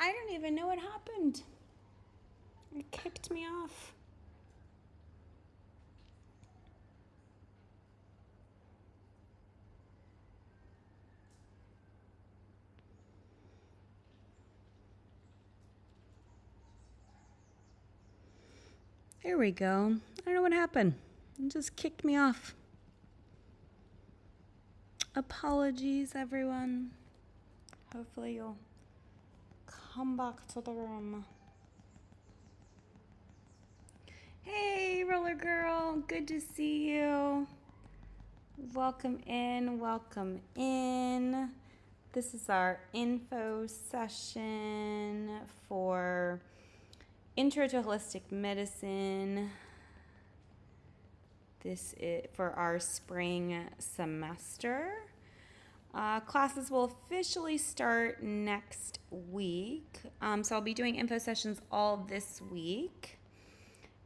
I don't even know what happened. It kicked me off. There we go. I don't know what happened. It just kicked me off. Apologies, everyone. Hopefully you'll come back to the room. Hey, Roller Girl. Good to see you. Welcome in. Welcome in. This is our info session for Intro to Holistic Medicine. This is for our spring semester. Classes will officially start next week. So I'll be doing info sessions all this week.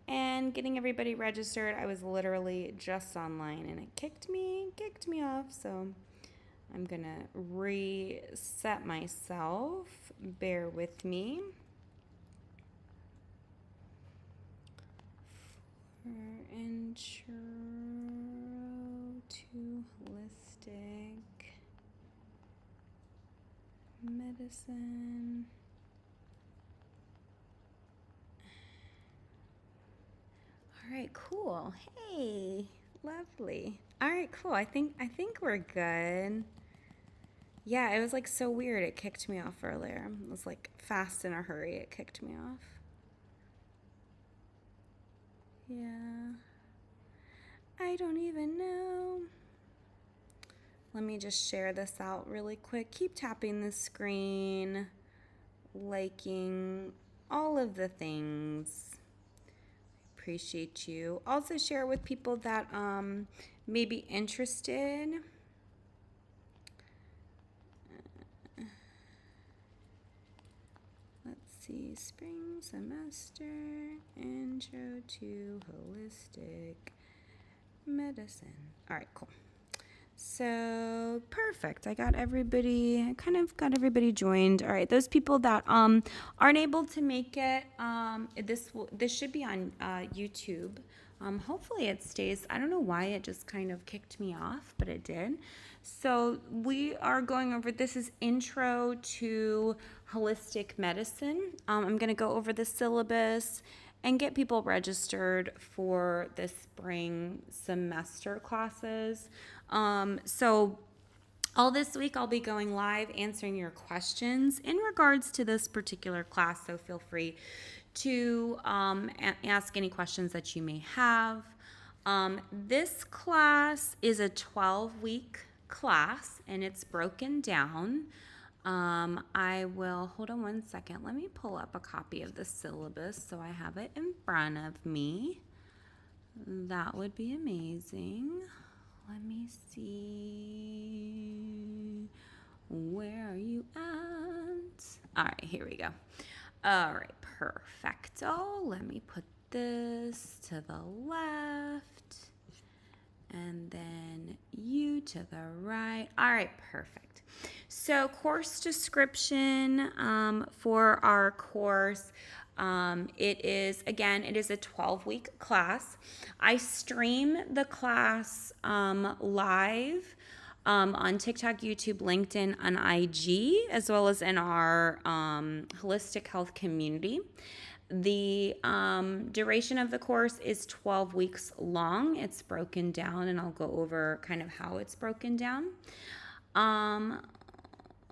And getting everybody registered, I was literally just online and it kicked me off. So I'm gonna reset myself. Bear with me. For Intro to Holistic Medicine. All right, cool. Hey, lovely. All right, cool. I think we're good. Yeah, it was like so weird. It kicked me off earlier. It was like fast in a hurry. It kicked me off. Yeah. I don't even know. Let me just share this out really quick. Keep tapping the screen, liking all of the things. Appreciate you. Also share with people that may be interested. Let's see, spring semester, intro to holistic medicine. All right, cool. So perfect. I kind of got everybody joined. All right, those people that aren't able to make it, this should be on YouTube. Hopefully it stays. I don't know why it just kind of kicked me off, but it did. So we are going over, this is Intro to Holistic Medicine. I'm going to go over the syllabus and get people registered for the spring semester classes. So all this week I'll be going live answering your questions in regards to this particular class, so feel free to ask any questions that you may have. This class is a 12-week class and it's broken down. I will, hold on one second. Let me pull up a copy of the syllabus so I have it in front of me. That would be amazing. Let me see. Where are you at? All right, here we go. All right, perfecto. Let me put this to the left. And then you to the right. All right, perfect. So course description for our course. It is a 12-week class. I stream the class live on TikTok, YouTube, LinkedIn, and IG, as well as in our holistic health community. The duration of the course is 12 weeks long. It's broken down, and I'll go over kind of how it's broken down.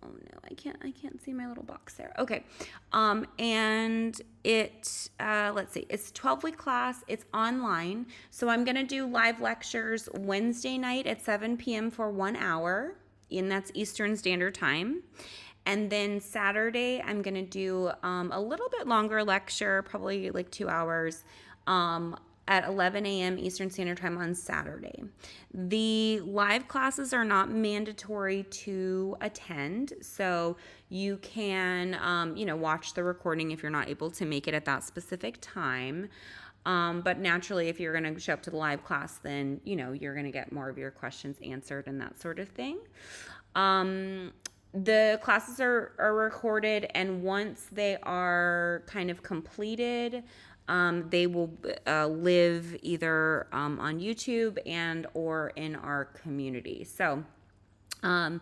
Oh no, I can't see my little box there. Okay. And it, let's see, it's 12-week class. It's online. So I'm going to do live lectures Wednesday night at 7 p.m. for 1 hour, and that's Eastern Standard Time. And then Saturday, I'm going to do a little bit longer lecture, probably like 2 hours, at 11 a.m. Eastern Standard Time on Saturday. The live classes are not mandatory to attend, so you can, watch the recording if you're not able to make it at that specific time. But naturally, if you're going to show up to the live class, then, you're going to get more of your questions answered and that sort of thing. The classes are recorded, and once they are kind of completed, they will live either on YouTube and or in our community. So um,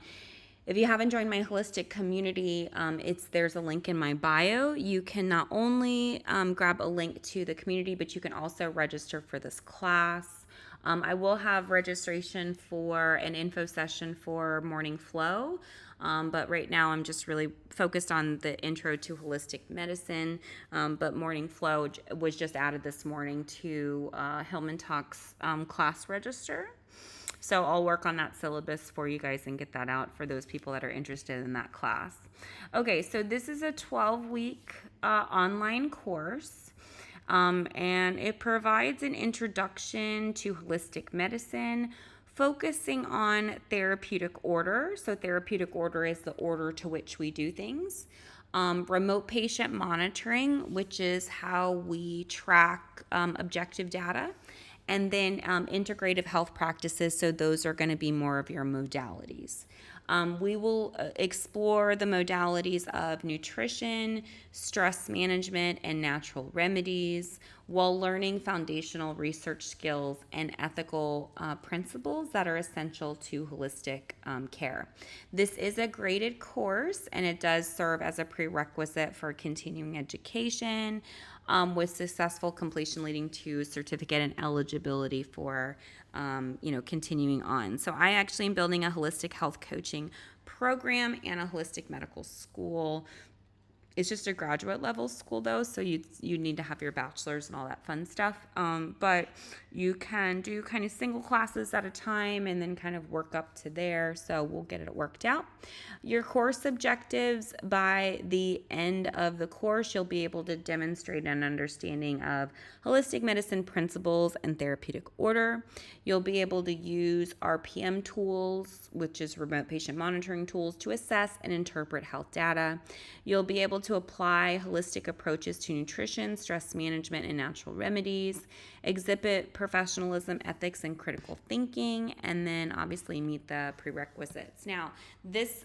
if you haven't joined my holistic community, there's a link in my bio. You can not only grab a link to the community, but you can also register for this class. I will have registration for an info session for Morning Flow, but right now I'm just really focused on the intro to holistic medicine. But Morning Flow was just added this morning to Hillman Talks class register. So I'll work on that syllabus for you guys and get that out for those people that are interested in that class. Okay, so this is a 12-week online course. And it provides an introduction to holistic medicine, focusing on therapeutic order. So, therapeutic order is the order to which we do things. Remote patient monitoring, which is how we track objective data. And then integrative health practices. So, those are going to be more of your modalities. We will explore the modalities of nutrition, stress management, and natural remedies while learning foundational research skills and ethical principles that are essential to holistic care. This is a graded course, and it does serve as a prerequisite for continuing education, with successful completion leading to certificate and eligibility for continuing on. So I actually am building a holistic health coaching program and a holistic medical school. It's just a graduate level school though, so you need to have your bachelor's and all that fun stuff. But you can do kind of single classes at a time and then kind of work up to there. So we'll get it worked out. Your course objectives: by the end of the course, you'll be able to demonstrate an understanding of holistic medicine principles and therapeutic order. You'll be able to use RPM tools, which is remote patient monitoring tools, to assess and interpret health data. You'll be able to apply holistic approaches to nutrition, stress management, and natural remedies, exhibit professionalism, ethics, and critical thinking, and then obviously meet the prerequisites. Now, this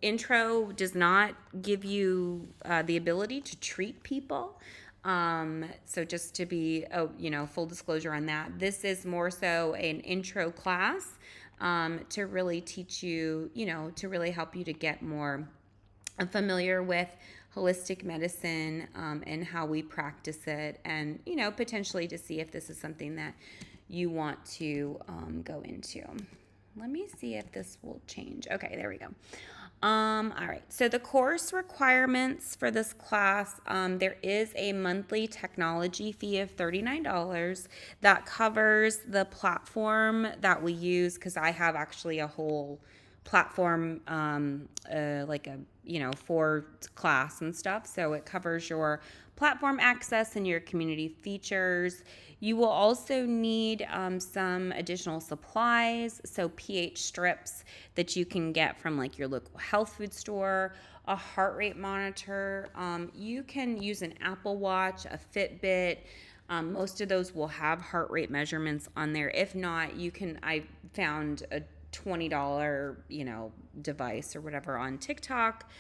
intro does not give you the ability to treat people. So just to be, full disclosure on that, this is more so an intro class to really teach you, to really help you to get more familiar with holistic medicine and how we practice it, and potentially to see if this is something that you want to go into. Let me see if this will change. Okay, there we go. All right, so the course requirements for this class, there is a monthly technology fee of $39 that covers the platform that we use, because I have actually a whole platform for class and stuff. So it covers your platform access and your community features. You will also need some additional supplies, so pH strips that you can get from like your local health food store, a heart rate monitor. You can use an Apple Watch, a Fitbit. Most of those will have heart rate measurements on there. If not, I found a $20 device or whatever on TikTok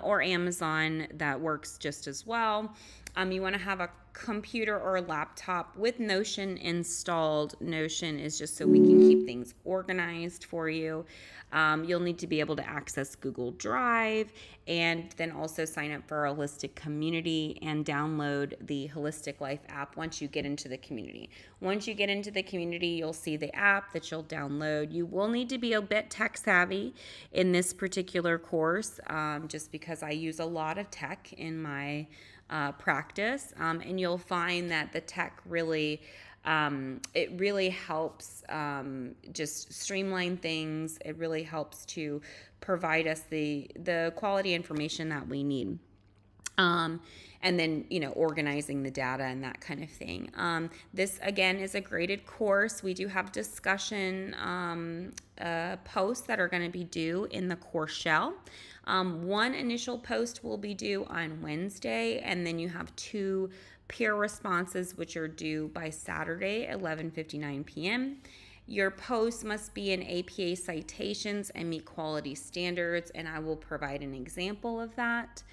or Amazon that works just as well. You want to have a computer or a laptop with Notion installed. Notion is just so we can keep things organized for you. You'll need to be able to access Google Drive, and then also sign up for a holistic community and download the Holistic Life app once you get into the community. Once you get into the community, you'll see the app that you'll download. You will need to be a bit tech savvy in this particular course, just because I use a lot of tech in my practice, and you'll find that the tech really it really helps just streamline things. It really helps to provide us the quality information that we need. And then, organizing the data and that kind of thing. This, again, is a graded course. We do have discussion posts that are going to be due in the course shell. One initial post will be due on Wednesday, and then you have 2 peer responses, which are due by Saturday, 11:59 p.m. Your posts must be in APA citations and meet quality standards, and I will provide an example of that.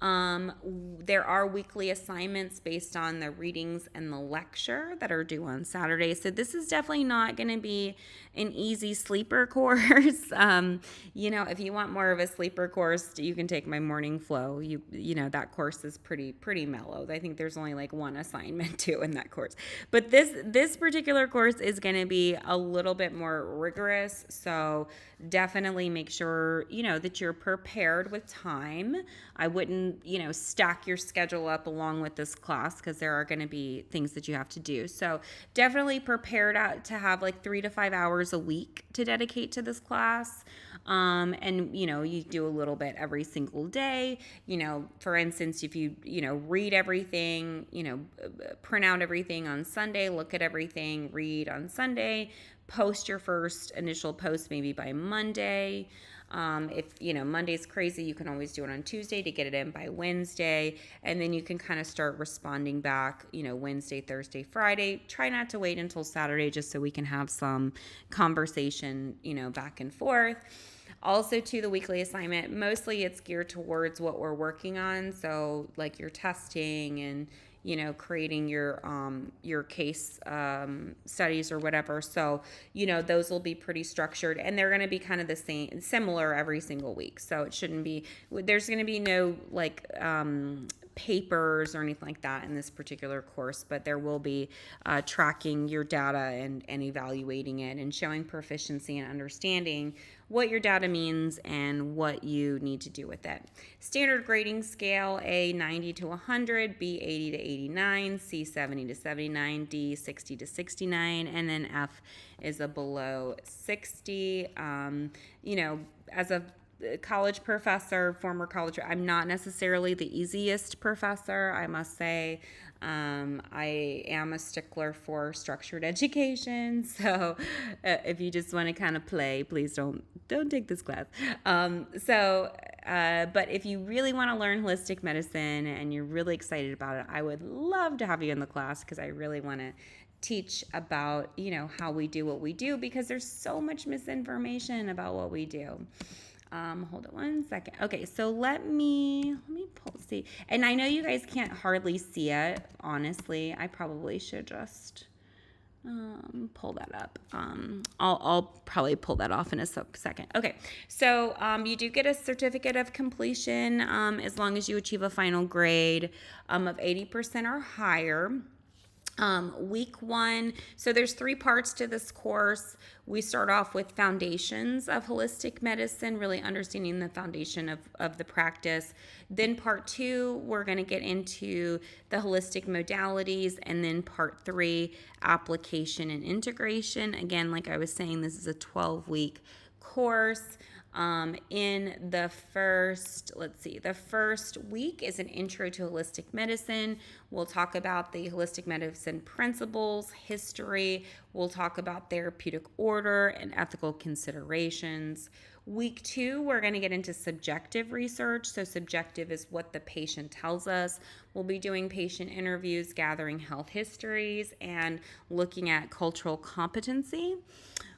There are weekly assignments based on the readings and the lecture that are due on Saturday. So this is definitely not going to be an easy sleeper course. If you want more of a sleeper course, you can take my morning flow. That course is pretty mellow. I think there's only like one assignment too in that course. But this particular course is going to be a little bit more rigorous. So definitely make sure, that you're prepared with time. I wouldn't, stack your schedule up along with this class because there are going to be things that you have to do. So definitely prepare to have like 3 to 5 hours a week to dedicate to this class. And you do a little bit every single day. For instance, if you read everything, print out everything on Sunday, look at everything, read on Sunday, post your first initial post maybe by Monday. If Monday's crazy, you can always do it on Tuesday to get it in by Wednesday, and then you can kind of start responding back, Wednesday, Thursday, Friday. Try not to wait until Saturday just so we can have some conversation, back and forth. Also, to the weekly assignment, mostly it's geared towards what we're working on. So like your testing and creating your case studies or whatever. So, those will be pretty structured, and they're going to be kind of similar every single week. So there's going to be no like papers or anything like that in this particular course, but there will be tracking your data and evaluating it and showing proficiency and understanding what your data means and what you need to do with it. Standard grading scale: A 90 to 100, B 80 to 89, C 70 to 79, D 60 to 69, and then F is a below 60. As a college professor, former college, I'm not necessarily the easiest professor, I must say. I am a stickler for structured education, so if you just want to kind of play, please don't take this class. But if you really want to learn holistic medicine and you're really excited about it, I would love to have you in the class because I really want to teach about, how we do what we do, because there's so much misinformation about what we do. Hold on one second. Okay, so let me see. And I know you guys can't hardly see it, honestly. I probably should just pull that up. I'll probably pull that off in a second. Okay, so you do get a certificate of completion as long as you achieve a final grade of 80% or higher. Week 1, so there's 3 parts to this course. We start off with foundations of holistic medicine, really understanding the foundation of the practice. Then part 2, we're going to get into the holistic modalities. And then part 3, application and integration. Again, like I was saying, this is a 12-week course. In the first week is an intro to holistic medicine. We'll talk about the holistic medicine principles, history. We'll talk about therapeutic order and ethical considerations. Week 2, we're going to get into subjective research. So subjective is what the patient tells us. We'll be doing patient interviews, gathering health histories, and looking at cultural competency.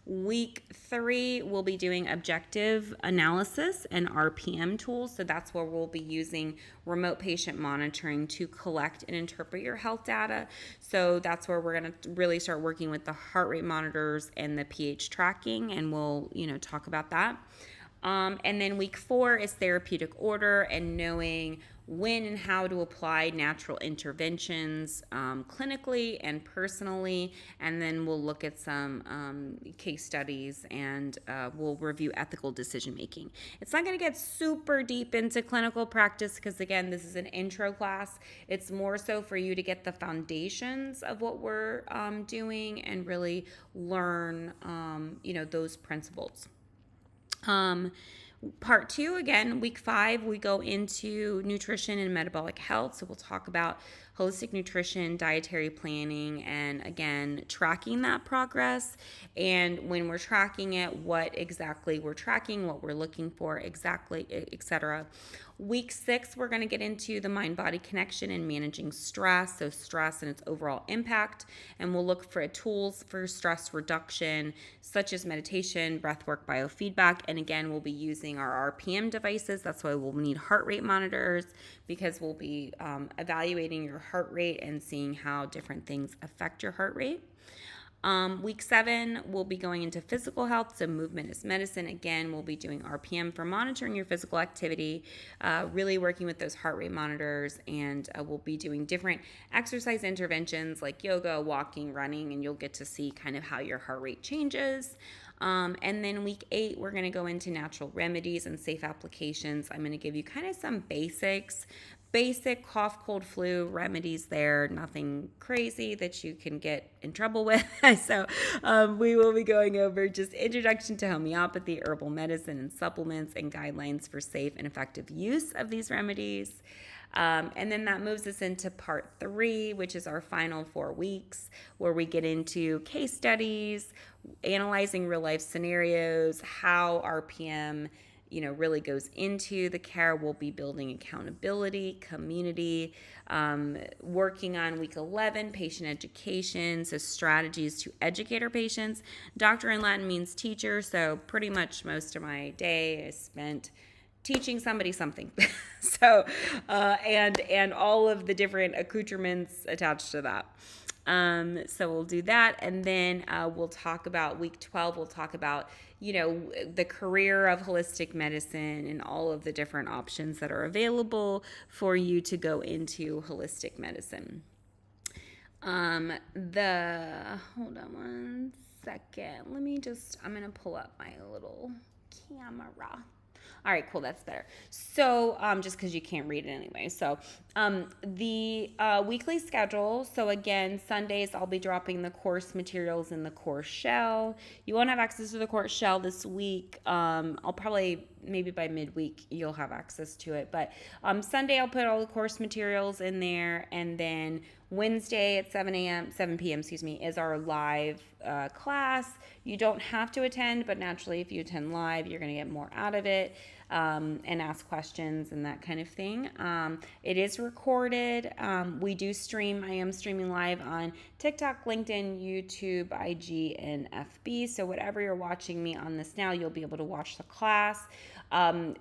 Week 3, we'll be doing objective analysis and RPM tools. So that's where we'll be using remote patient monitoring to collect and interpret your health data. So that's where we're going to really start working with the heart rate monitors and the pH tracking, and we'll, talk about that. And then week 4 is therapeutic order and knowing when and how to apply natural interventions clinically and personally. And then we'll look at some case studies, and we'll review ethical decision making. It's not going to get super deep into clinical practice because, again, this is an intro class. It's more so for you to get the foundations of what we're doing and really learn, those principles. Part 2, again, week 5, we go into nutrition and metabolic health. So we'll talk about holistic nutrition, dietary planning, and again, tracking that progress. And when we're tracking it, what exactly we're tracking, what we're looking for exactly, etc. Week 6, we're going to get into the mind-body connection and managing stress, so stress and its overall impact, and we'll look for tools for stress reduction, such as meditation, breathwork, biofeedback, and again, we'll be using our RPM devices. That's why we'll need heart rate monitors, because we'll be evaluating your heart rate and seeing how different things affect your heart rate. Week 7, we'll be going into physical health, so movement is medicine. Again, we'll be doing RPM for monitoring your physical activity, really working with those heart rate monitors, and we'll be doing different exercise interventions like yoga, walking, running, and you'll get to see kind of how your heart rate changes. And then week 8, we're going to go into natural remedies and safe applications. I'm going to give you kind of some basic cough, cold, flu remedies there, nothing crazy that you can get in trouble with. So we will be going over just introduction to homeopathy, herbal medicine, and supplements, and guidelines for safe and effective use of these remedies. And then that moves us into part 3, which is our final 4 weeks, where we get into case studies, analyzing real life scenarios, how RPM really goes into the care. We'll be building accountability, community, working on week 11, patient education, so strategies to educate our patients. Doctor in Latin means teacher, so pretty much most of my day is spent teaching somebody something. So, and all of the different accoutrements attached to that. So we'll do that, and then we'll talk about week 12. We'll talk about the career of holistic medicine and all of the different options that are available for you to go into holistic medicine. Hold on one second. I'm gonna pull up my little camera. All right, cool. That's better. So just because you can't read it anyway. So the weekly schedule. So again, Sundays, I'll be dropping the course materials in the course shell. You won't have access to the course shell this week. I'll probably, maybe by midweek, you'll have access to it. But Sunday, I'll put all the course materials in there. And then Wednesday at 7 p.m., is our live class. You don't have to attend, but naturally, if you attend live, you're going to get more out of it, and ask questions and that kind of thing. It is recorded. We do stream. I am streaming live on TikTok, LinkedIn, YouTube, IG, and FB. So whatever you're watching me on this now, you'll be able to watch the class. I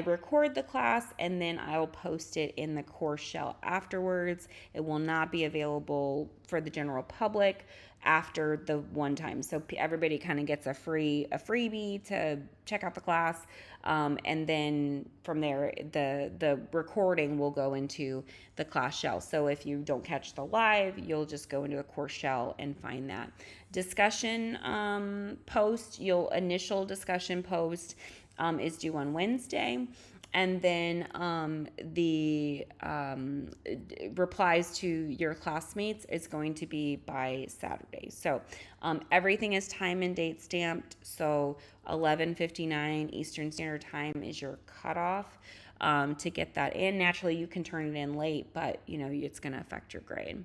record the class, and then I'll post it in the course shell afterwards. It will not be available for the general public after the one time. So everybody kind of gets a freebie to check out the class. And then from there, the recording will go into the class shell. So if you don't catch the live, you'll just go into the course shell and find that. Discussion post, initial discussion post is due on Wednesday. And then the replies to your classmates is going to be by Saturday. So everything is time and date stamped. So 11:59 Eastern Standard Time is your cutoff to get that in. Naturally, you can turn it in late, but it's going to affect your grade.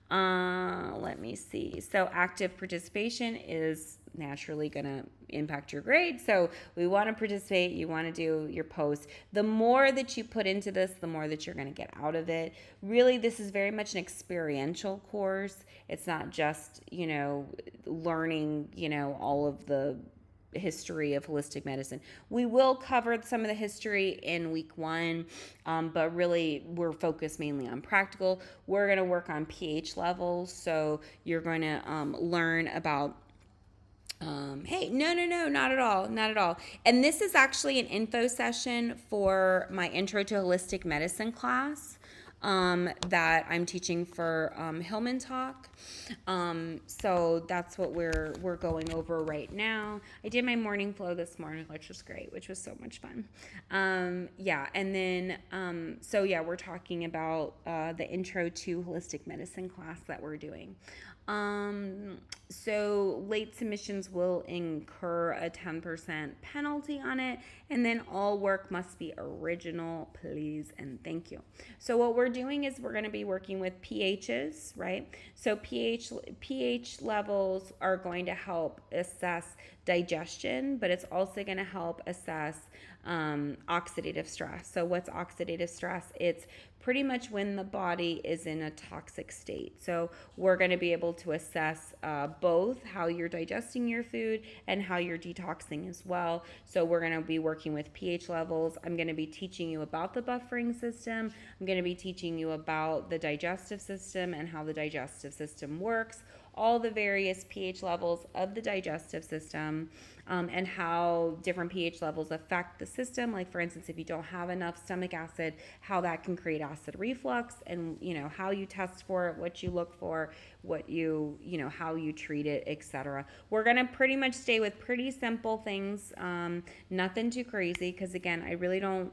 Let me see. So active participation is naturally going to impact your grade. So we want to participate. You want to do your post. The more that you put into this, the more that you're going to get out of it. Really, this is very much an experiential course. It's not just, learning, all of the history of holistic medicine. We will cover some of the history in week 1, but really we're focused mainly on practical. We're going to work on pH levels, so you're going to learn about no, not at all. And this is actually an info session for my Intro to Holistic Medicine class that I'm teaching for Hillman Talk. So that's what we're going over right now. I did my morning flow this morning, which was great, which was so much fun. And then we're talking about the Intro to Holistic Medicine class that we're doing. So late submissions will incur a 10% penalty on it, and then all work must be original, please and thank you. So what we're doing is we're going to be working with pHs, right? So pH levels are going to help assess digestion, but it's also going to help assess oxidative stress. So what's oxidative stress? It's pretty much when the body is in a toxic state. So we're going to be able to assess both how you're digesting your food and how you're detoxing as well. So we're going to be working with pH levels. I'm going to be teaching you about the buffering system. I'm going to be teaching you about the digestive system and how the digestive system works, all the various pH levels of the digestive system, and how different pH levels affect the system. Like, for instance, if you don't have enough stomach acid, how that can create acid reflux, and how you test for it, what you look for, what how you treat it, etc. We're gonna pretty much stay with pretty simple things, nothing too crazy, because again, I really don't,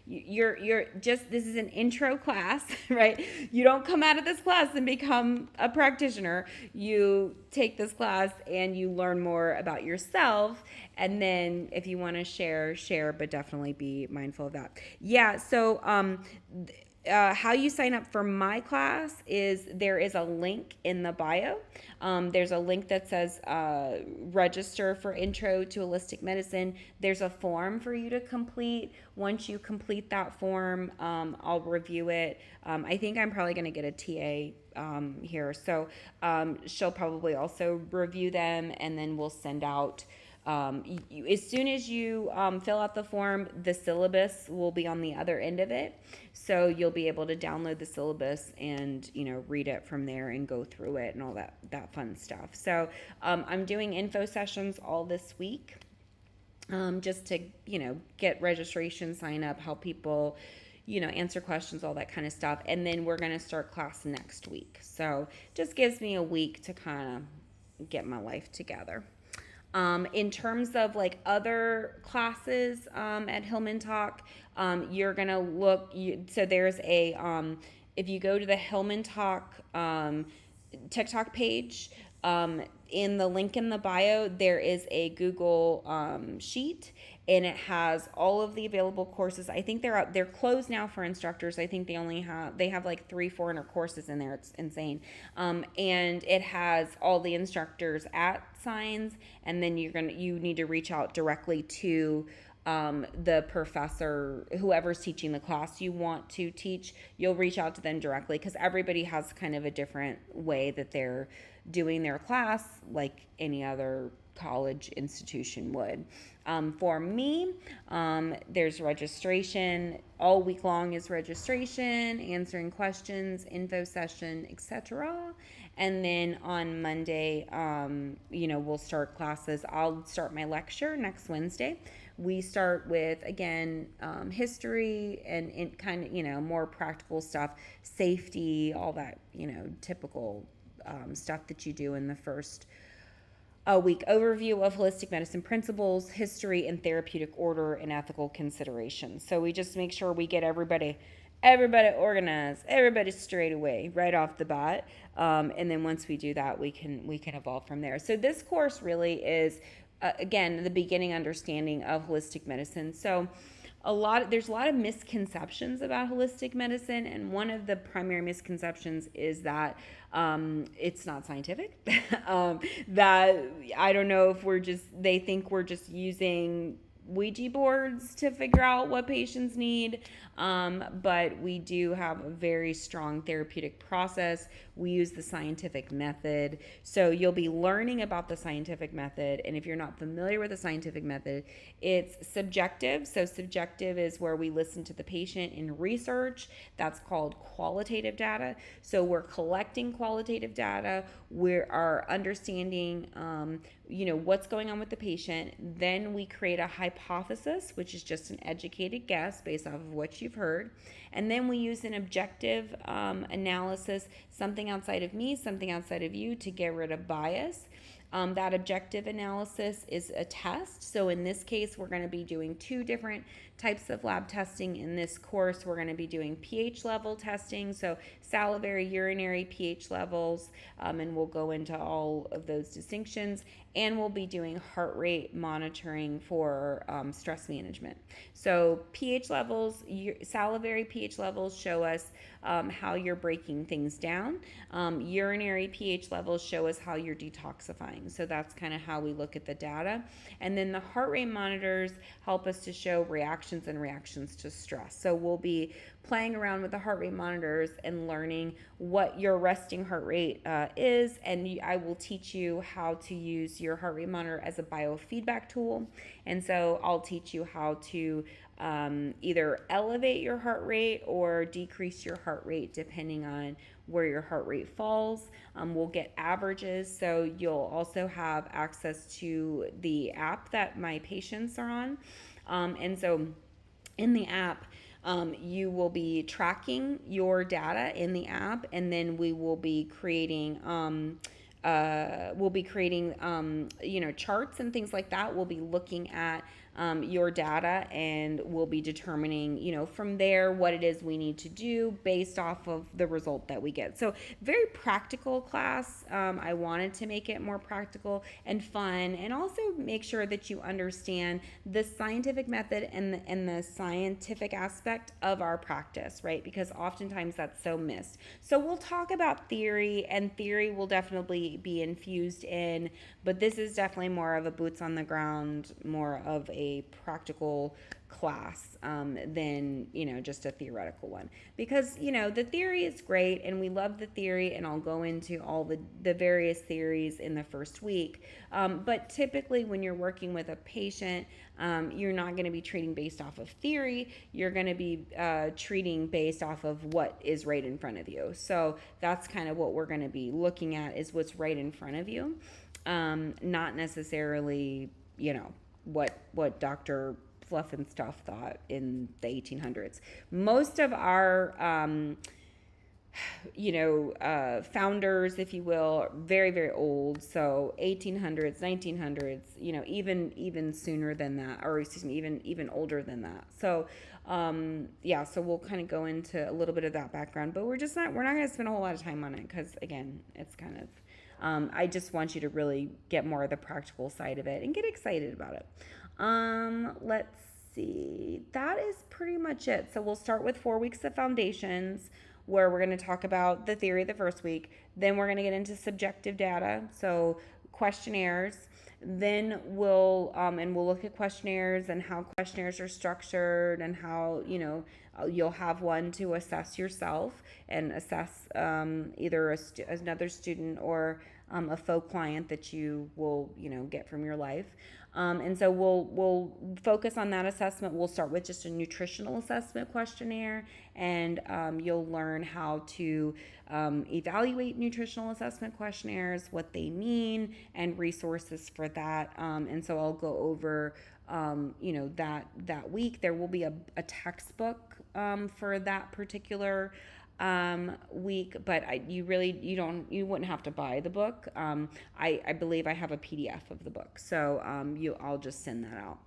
you're just, this is an intro class, right? You don't come out of this class and become a practitioner. You take this class and you learn more about yourself, and then if you want to share, but definitely be mindful of that. Yeah. So how you sign up for my class is there is a link in the bio. There's a link that says register for Intro to Holistic Medicine. There's a form for you to complete. Once you complete that form, I'll review it. I think I'm probably going to get a TA here. So she'll probably also review them, and then we'll send out as soon as you fill out the form, the syllabus will be on the other end of it. So you'll be able to download the syllabus and, read it from there and go through it and all that fun stuff. So I'm doing info sessions all this week, just to, get registration, sign up, help people, answer questions, all that kind of stuff. And then we're going to start class next week. So just gives me a week to kind of get my life together. In terms of like other classes at Hillman Talk, you're going to look, so there's a, if you go to the Hillman Talk TikTok page, in the link in the bio, there is a Google sheet, and it has all of the available courses. I think they're closed now for instructors. I think they have like 300-400 courses in there. It's insane. And it has all the instructors at Signs, and then you need to reach out directly to the professor, whoever's teaching the class you want to teach. You'll reach out to them directly, because everybody has kind of a different way that they're doing their class, like any other college institution would. For me, there's registration. All week long is registration, answering questions, info session, etc. And then on Monday, we'll start classes. I'll start my lecture next Wednesday. We start with, again, history and kind of, more practical stuff, safety, all that, typical stuff that you do in the first week. Overview of holistic medicine principles, history, and therapeutic order and ethical considerations. So we just make sure we get everybody organized, everybody straight away right off the bat. And then once we do that, we can evolve from there. So this course really is, again, the beginning understanding of holistic medicine. So there's a lot of misconceptions about holistic medicine, and one of the primary misconceptions is that it's not scientific. That I don't know if they think we're just using Ouija boards to figure out what patients need, but we do have a very strong therapeutic process. We use the scientific method, so you'll be learning about the scientific method. And if you're not familiar with the scientific method, it's subjective. So subjective is where we listen to the patient in research. That's called qualitative data. So we're collecting qualitative data. We are understanding what's going on with the patient. Then we create a hypothesis, which is just an educated guess based off of what you've heard. And then we use an objective analysis, something outside of me, something outside of you, to get rid of bias. That objective analysis is a test. So in this case, we're going to be doing two different types of lab testing. In this course, we're going to be doing pH level testing, so salivary, urinary pH levels, and we'll go into all of those distinctions. And we'll be doing heart rate monitoring for stress management. So pH levels, salivary pH levels show us how you're breaking things down. Urinary pH levels show us how you're detoxifying. So that's kind of how we look at the data. And then the heart rate monitors help us to show reactions and reactions to stress. So we'll be playing around with the heart rate monitors and learning what your resting heart rate is, and I will teach you how to use your heart rate monitor as a biofeedback tool. And so I'll teach you how to either elevate your heart rate or decrease your heart rate depending on where your heart rate falls. We'll get averages, so you'll also have access to the app that my patients are on. And so in the app, you will be tracking your data in the app, and then we will be creating charts and things like that. We'll be looking at your data, and we'll be determining, from there what it is we need to do based off of the result that we get. So very practical class. I wanted to make it more practical and fun, and also make sure that you understand the scientific method and the scientific aspect of our practice, right? Because oftentimes that's so missed. So we'll talk about theory, and theory will definitely be infused in, but this is definitely more of a boots on the ground, more of a practical class than just a theoretical one, because the theory is great and we love the theory, and I'll go into all the various theories in the first week, but typically when you're working with a patient, you're not going to be treating based off of theory. You're going to be treating based off of what is right in front of you. So that's kind of what we're going to be looking at, is what's right in front of you, not necessarily what Dr. Fluff and Stuff thought in the 1800s. Most of our founders, if you will, are very, very old. So 1800s, 1900s, even sooner than that, or excuse me, even older than that. So so we'll kind of go into a little bit of that background, but we're not going to spend a whole lot of time on it, because again, it's kind of I just want you to really get more of the practical side of it and get excited about it. Let's see. That is pretty much it. So we'll start with 4 weeks of foundations, where we're going to talk about the theory the first week. Then we're going to get into subjective data, so questionnaires. Then we'll look at questionnaires and how questionnaires are structured, and how you'll have one to assess yourself and assess either another student or a faux client that you will get from your life. And so we'll focus on that assessment. We'll start with just a nutritional assessment questionnaire, and you'll learn how to evaluate nutritional assessment questionnaires, what they mean, and resources for that. And so I'll go over that week. There will be a textbook for that particular week, but you wouldn't have to buy the book. I believe I have a PDF of the book, so I'll just send that out.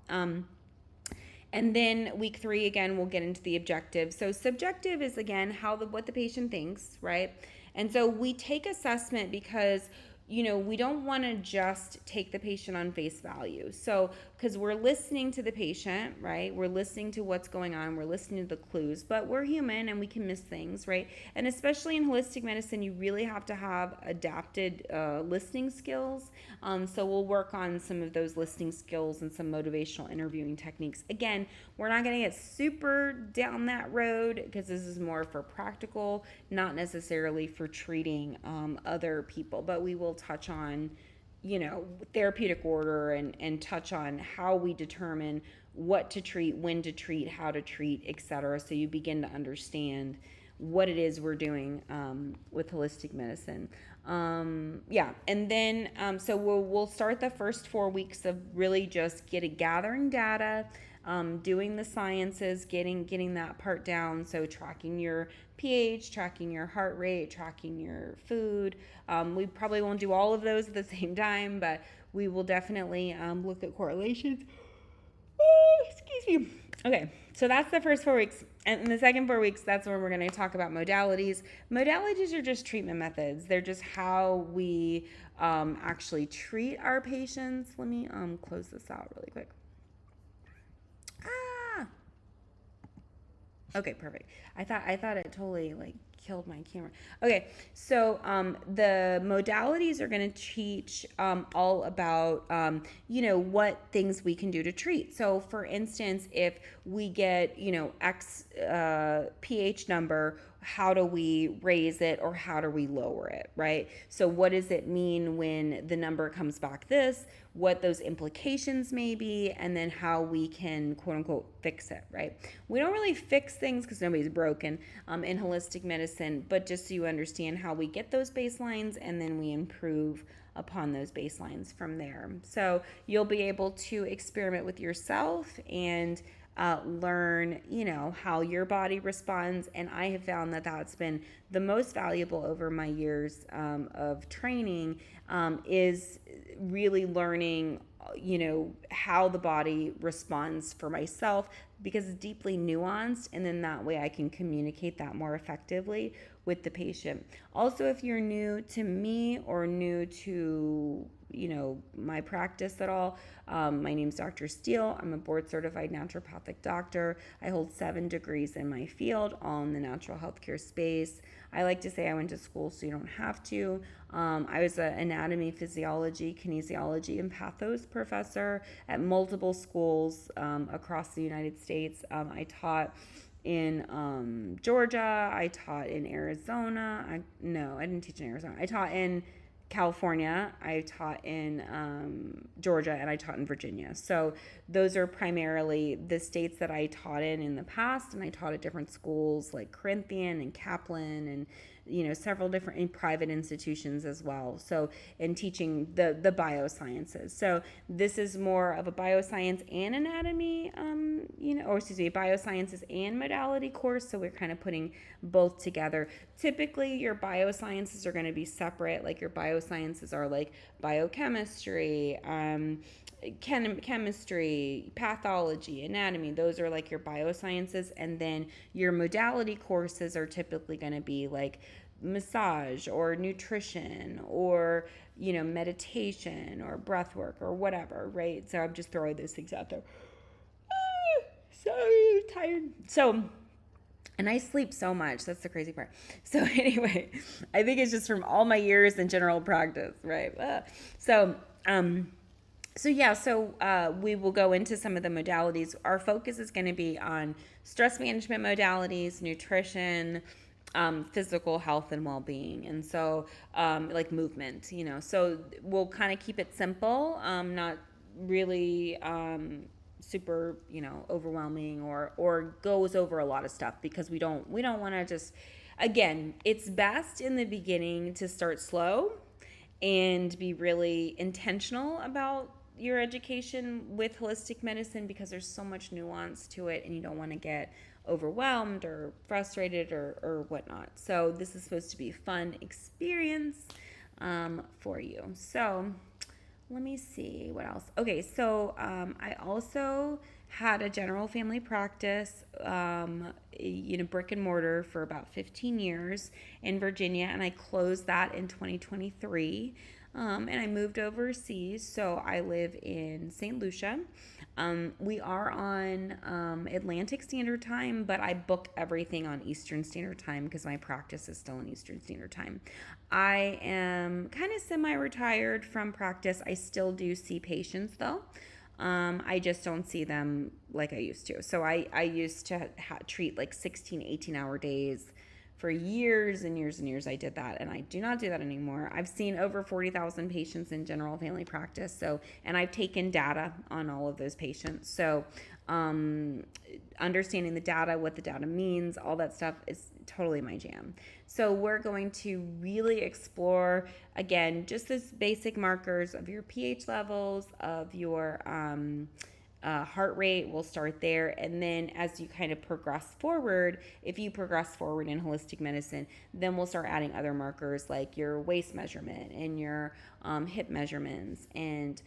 And then week 3, again, we'll get into the objective. So subjective is, again, what the patient thinks, right? And so we take assessment because we don't want to just take the patient on face value. So, because we're listening to the patient, right? We're listening to what's going on. We're listening to the clues, but we're human and we can miss things, right? And especially in holistic medicine, you really have to have adapted listening skills. So we'll work on some of those listening skills and some motivational interviewing techniques. Again, we're not going to get super down that road, because this is more for practical, not necessarily for treating other people, but we will touch on therapeutic order and touch on how we determine what to treat, when to treat, how to treat, etc. So you begin to understand what it is we're doing with holistic medicine. And then so we'll start the first 4 weeks of really just gathering data, doing the sciences, getting that part down. So tracking your pH, tracking your heart rate, tracking your food. We probably won't do all of those at the same time, but we will definitely look at correlations. Excuse me. Okay, so that's the first 4 weeks. And in the second 4 weeks, that's where we're going to talk about modalities. Modalities are just treatment methods. They're just how we actually treat our patients. Let me close this out really quick. Ah, okay, perfect. I thought it totally like killed my camera. Okay, so the modalities are going to teach all about what things we can do to treat. So, for instance, if we get X pH number, how do we raise it or how do we lower it, right? So, what does it mean when the number comes back this? What those implications may be, and then how we can quote unquote fix it, right? We don't really fix things because nobody's broken in holistic medicine, but just so you understand how we get those baselines and then we improve upon those baselines from there. So you'll be able to experiment with yourself and learn, how your body responds. And I have found that that's been the most valuable over my years of training, is really learning, how the body responds for myself, because it's deeply nuanced. And then that way I can communicate that more effectively with the patient. Also, if you're new to me or new to my practice at all, my name's Dr. Steele. I'm a board certified naturopathic doctor. I hold 7 degrees in my field, all in the natural healthcare space. I like to say I went to school so you don't have to. I was an anatomy, physiology, kinesiology, and pathos professor at multiple schools across the United States. I taught in Georgia. I taught in Arizona. I didn't teach in Arizona. I taught in California, I taught in Georgia, and I taught in Virginia. So those are primarily the states that I taught in the past, and I taught at different schools like Corinthian and Kaplan and several different private institutions as well. So in teaching the biosciences. So this is more of a bioscience and anatomy, biosciences and modality course. So we're kind of putting both together. Typically, your biosciences are going to be separate. Like your biosciences are like biochemistry, chemistry, pathology, anatomy. Those are like your biosciences. And then your modality courses are typically going to be like massage or nutrition or meditation or breath work or whatever, right? So I'm just throwing those things out there. So tired. So, and I sleep so much. That's the crazy part. So anyway, I think it's just from all my years in general practice, right? So we will go into some of the modalities. Our focus is going to be on stress management modalities, nutrition, physical health and well-being, and so like movement. So we'll kind of keep it simple, not really super overwhelming or goes over a lot of stuff, because we don't want to just, again, it's best in the beginning to start slow and be really intentional about your education with holistic medicine, because there's so much nuance to it and you don't want to get overwhelmed or frustrated or whatnot. So this is supposed to be a fun experience for you. So let me see what else. Okay, so I also had a general family practice, brick and mortar for about 15 years in Virginia, and I closed that in 2023. And I moved overseas, so I live in St. Lucia. We are on Atlantic Standard Time, but I book everything on Eastern Standard Time because my practice is still in Eastern Standard Time. I am kind of semi-retired from practice. I still do see patients though. I just don't see them like I used to. So I used to treat like 16, 18-hour days. For years and years and years I did that, and I do not do that anymore. I've seen over 40,000 patients in general family practice, and I've taken data on all of those patients. So understanding the data, what the data means, all that stuff is totally my jam. So we're going to really explore, again, just those basic markers of your pH levels, of your heart rate. Will start there, and then as you kind of progress forward, if you progress forward in holistic medicine, then we'll start adding other markers like your waist measurement and your hip measurements and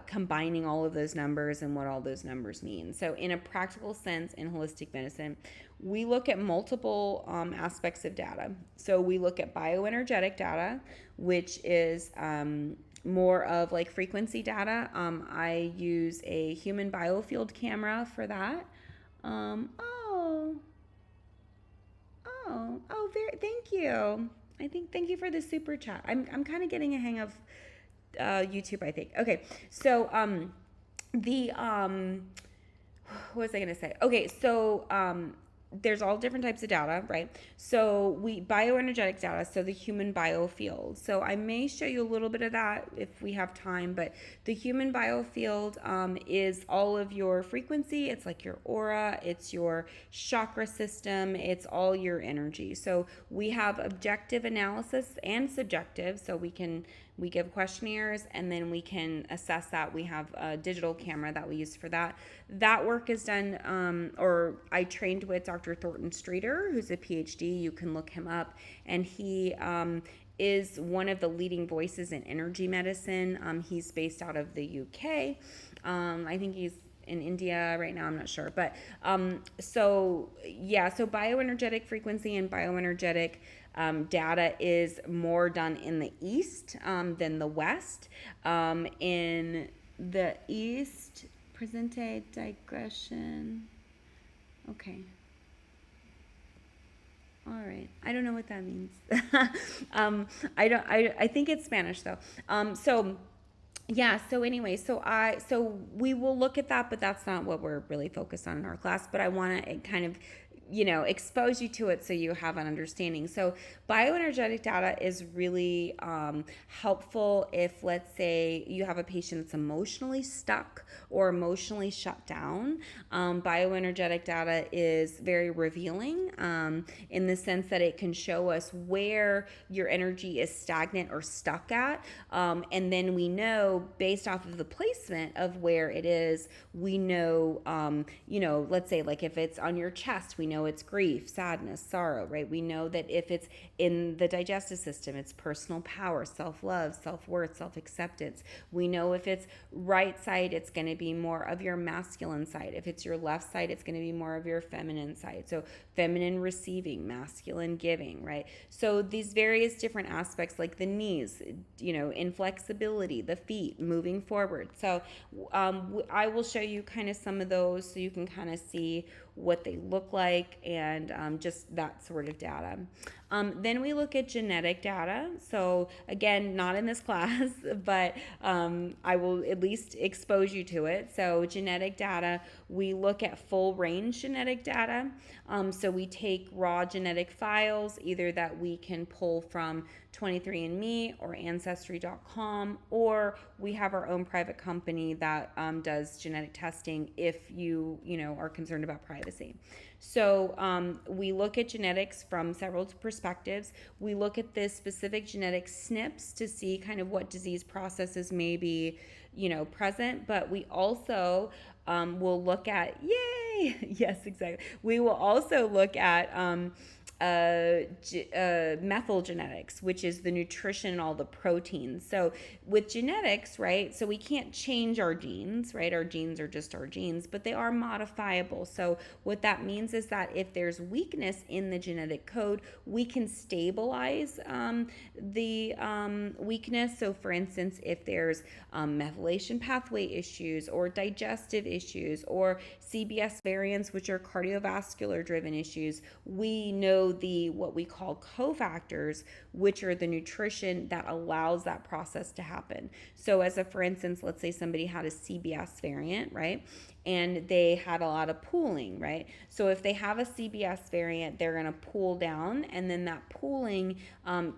combining all of those numbers and what all those numbers mean. So in a practical sense, in holistic medicine, we look at multiple aspects of data. So we look at bioenergetic data, which is more of like frequency data. I use a human biofield camera for that. Thank you. Thank you for the super chat. I'm kind of getting a hang of YouTube, I think. Okay, so what was I gonna say? Okay, so there's all different types of data, right? So we bioenergetic data, so the human biofield. So I may show you a little bit of that if we have time, but the human biofield is all of your frequency. It's like your aura, it's your chakra system, it's all your energy. So we have objective analysis and subjective, so we give questionnaires and then we can assess that. We have a digital camera that we use for that. That work is done, or I trained with Dr. Thornton Streeter, who's a PhD. You can look him up. And he is one of the leading voices in energy medicine. He's based out of the UK. I think he's in India right now, I'm not sure. But so bioenergetic frequency and bioenergetic data is more done in the East than the West. In the East, presente digression. Okay. All right. I don't know what that means. I think it's Spanish though. So anyway, so we will look at that, but that's not what we're really focused on in our class. But I want to kind of expose you to it so you have an understanding. So bioenergetic data is really helpful if, let's say, you have a patient that's emotionally stuck or emotionally shut down. Bioenergetic data is very revealing in the sense that it can show us where your energy is stagnant or stuck at. And then we know, based off of the placement of where it is, we know, let's say like if it's on your chest, we know it's grief, sadness, sorrow, right? We know that if it's in the digestive system, it's personal power, self-love, self-worth, self-acceptance. We know if it's right side, it's going to be more of your masculine side. If it's your left side, it's going to be more of your feminine side. So feminine receiving, masculine giving, right? So these various different aspects, like the knees, inflexibility, the feet, moving forward. So I will show you kind of some of those so you can kind of see what they look like and just that sort of data. Then we look at genetic data. So again, not in this class, but I will at least expose you to it. So genetic data, we look at full range genetic data. So we take raw genetic files, either that we can pull from 23andMe or Ancestry.com, or we have our own private company that does genetic testing if you are concerned about privacy. So we look at genetics from several perspectives. We look at the specific genetic SNPs to see kind of what disease processes may be, present, but we also will look at, yay, yes, exactly. We will also look at methyl genetics, which is the nutrition and all the proteins. So with genetics, right, so we can't change our genes, right? Our genes are just our genes, but they are modifiable. So what that means is that if there's weakness in the genetic code, we can stabilize the weakness. So for instance, if there's methylation pathway issues or digestive issues or CBS variants, which are cardiovascular driven issues, we know what we call cofactors, which are the nutrition that allows that process to happen. So for instance, let's say somebody had a CBS variant, right? And they had a lot of pooling, right? So if they have a CBS variant, they're going to pool down, and then that pooling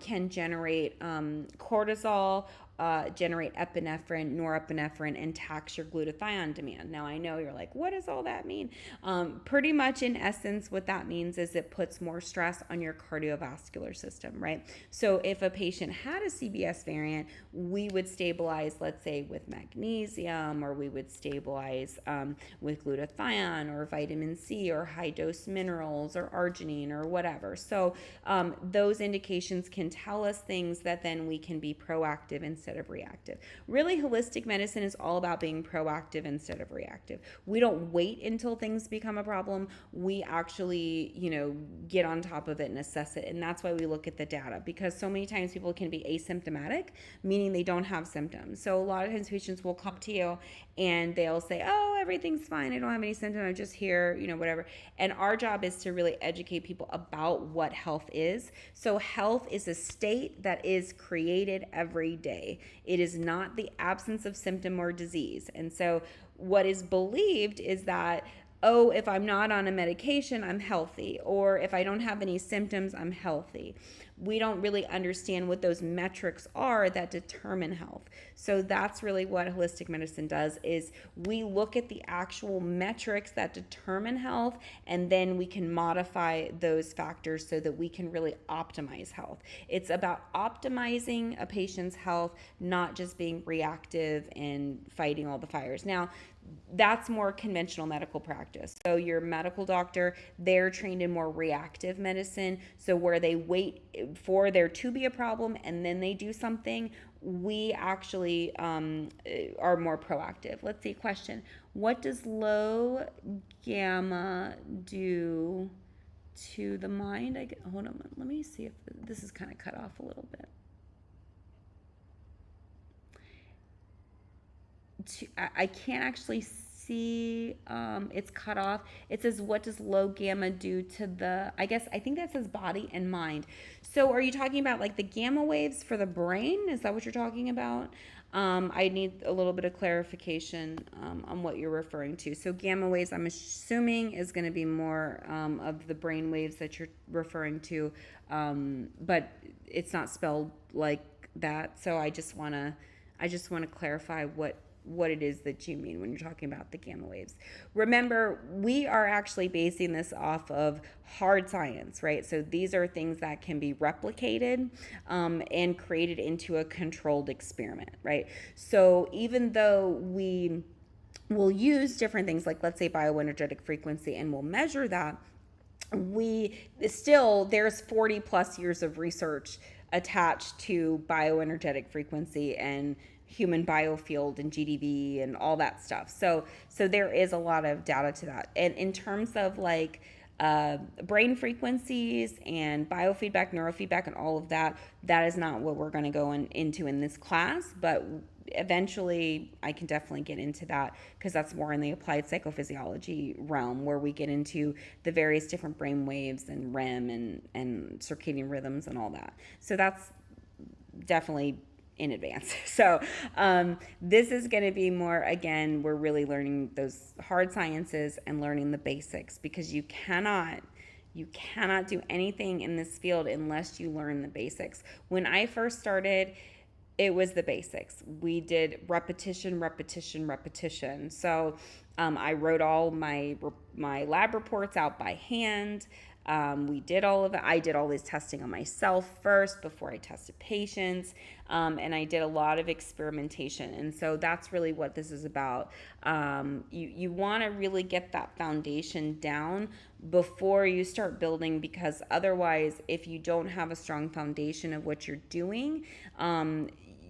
can generate cortisol, generate epinephrine, norepinephrine, and tax your glutathione demand. Now, I know you're like, what does all that mean? Pretty much in essence, what that means is it puts more stress on your cardiovascular system, right? So if a patient had a CBS variant, we would stabilize, let's say, with magnesium, or we would stabilize with glutathione or vitamin C or high dose minerals or arginine or whatever. So those indications can tell us things that then we can be proactive and instead of reactive. Really, holistic medicine is all about being proactive instead of reactive. We don't wait until things become a problem. We actually, get on top of it and assess it. And that's why we look at the data, because so many times people can be asymptomatic, meaning they don't have symptoms. So a lot of times patients will come to you and they'll say, oh, everything's fine, I don't have any symptoms, I'm just here, whatever. And our job is to really educate people about what health is. So health is a state that is created every day. It is not the absence of symptom or disease. And so what is believed is that, oh, if I'm not on a medication, I'm healthy. Or if I don't have any symptoms, I'm healthy. We don't really understand what those metrics are that determine health. So that's really what holistic medicine does, is we look at the actual metrics that determine health, and then we can modify those factors so that we can really optimize health. It's about optimizing a patient's health, not just being reactive and fighting all the fires. Now, that's more conventional medical practice. So your medical doctor, they're trained in more reactive medicine. So where they wait for there to be a problem and then they do something, we actually are more proactive. Let's see, question. What does low gamma do to the mind? Hold on, let me see if this is kind of cut off a little bit. I can't actually see, it's cut off. It says, what does low gamma do to the, I think that says body and mind. So are you talking about like the gamma waves for the brain? Is that what you're talking about? I need a little bit of clarification on what you're referring to. So gamma waves, I'm assuming, is going to be more of the brain waves that you're referring to, but it's not spelled like that. So I just want to clarify what it is that you mean when you're talking about the gamma waves. Remember, we are actually basing this off of hard science, right? So these are things that can be replicated and created into a controlled experiment, right? So even though we will use different things, like let's say bioenergetic frequency, and we'll measure that, there's 40 plus years of research attached to bioenergetic frequency and human biofield and GDV and all that stuff. So there is a lot of data to that. And in terms of like brain frequencies and biofeedback, neurofeedback, and all of that, that is not what we're going to go into in this class. But eventually I can definitely get into that, because that's more in the applied psychophysiology realm, where we get into the various different brain waves and REM and circadian rhythms and all that. So that's definitely in advance. So this is going to be more, again, we're really learning those hard sciences and learning the basics, because you cannot do anything in this field unless you learn the basics. When I first started, it was the basics. We did repetition. So I wrote all my lab reports out by hand. We did all of it. I did all this testing on myself first before I tested patients. And I did a lot of experimentation. And so that's really what this is about. You want to really get that foundation down before you start building, because otherwise, if you don't have a strong foundation of what you're doing,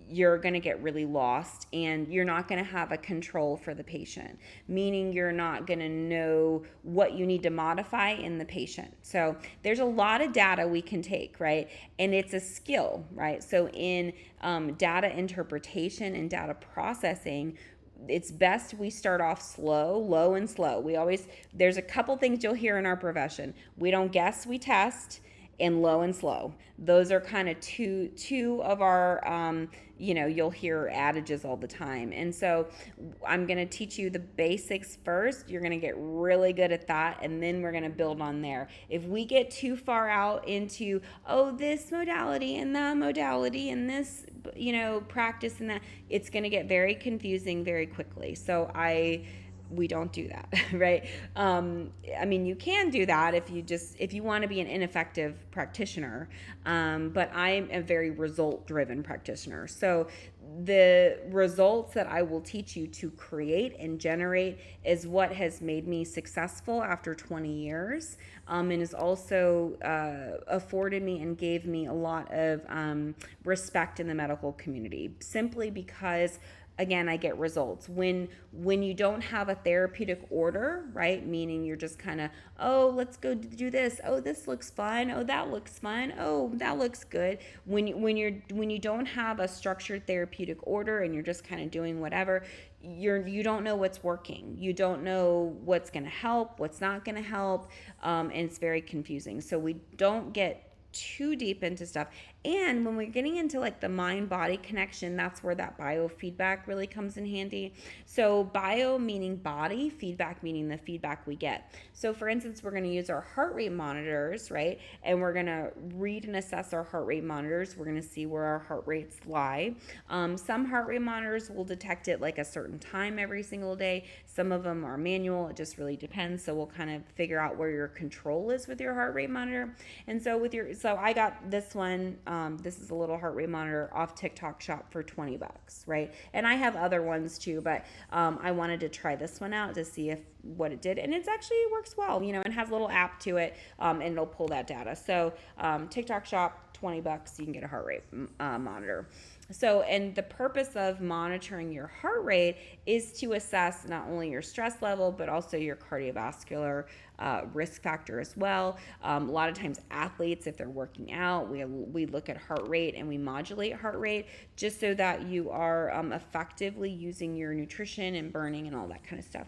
you're going to get really lost, and you're not going to have a control for the patient, meaning you're not going to know what you need to modify in the patient. So there's a lot of data we can take, right? And it's a skill, right? So in data interpretation and data processing, it's best we start off low and slow. There's a couple things you'll hear in our profession. We don't guess, we test. And low and slow. Those are kind of two of our, you'll hear adages all the time. And so I'm going to teach you the basics first. You're going to get really good at that, and then we're going to build on there. If we get too far out into, this modality and that modality and this, practice and that, it's going to get very confusing very quickly. So we don't do that, right? You can do that if you want to be an ineffective practitioner, but I'm a very result-driven practitioner. So the results that I will teach you to create and generate is what has made me successful after 20 years, and has also afforded me and gave me a lot of respect in the medical community, simply because, again, I get results. When you don't have a therapeutic order, right? Meaning you're just kind of, oh, let's go do this. Oh, this looks fun. Oh, that looks fun. Oh, that looks good. When you don't have a structured therapeutic order and you're just kind of doing whatever, you don't know what's working. You don't know what's going to help, what's not going to help, and it's very confusing. So we don't get too deep into stuff. And when we're getting into like the mind body connection, that's where that biofeedback really comes in handy. So bio meaning body, feedback meaning the feedback we get. So for instance, we're going to use our heart rate monitors, right? And we're going to read and assess our heart rate monitors. We're going to see where our heart rates lie. Some heart rate monitors will detect it like a certain time every single day. Some of them are manual. It just really depends. So we'll kind of figure out where your control is with your heart rate monitor. And so so I got this one. This is a little heart rate monitor off TikTok Shop for $20, right? And I have other ones too, but I wanted to try this one out to see what it did, and it works well. It has a little app to it, and it'll pull that data. So TikTok Shop, $20, you can get a heart rate monitor. So, and the purpose of monitoring your heart rate is to assess not only your stress level, but also your cardiovascular risk factor as well. A lot of times athletes, if they're working out, we look at heart rate and we modulate heart rate just so that you are effectively using your nutrition and burning and all that kind of stuff.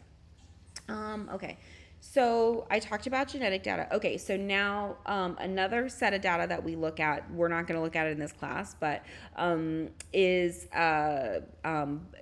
Okay. So I talked about genetic data. Okay, so now another set of data that we look at, we're not going to look at it in this class, but is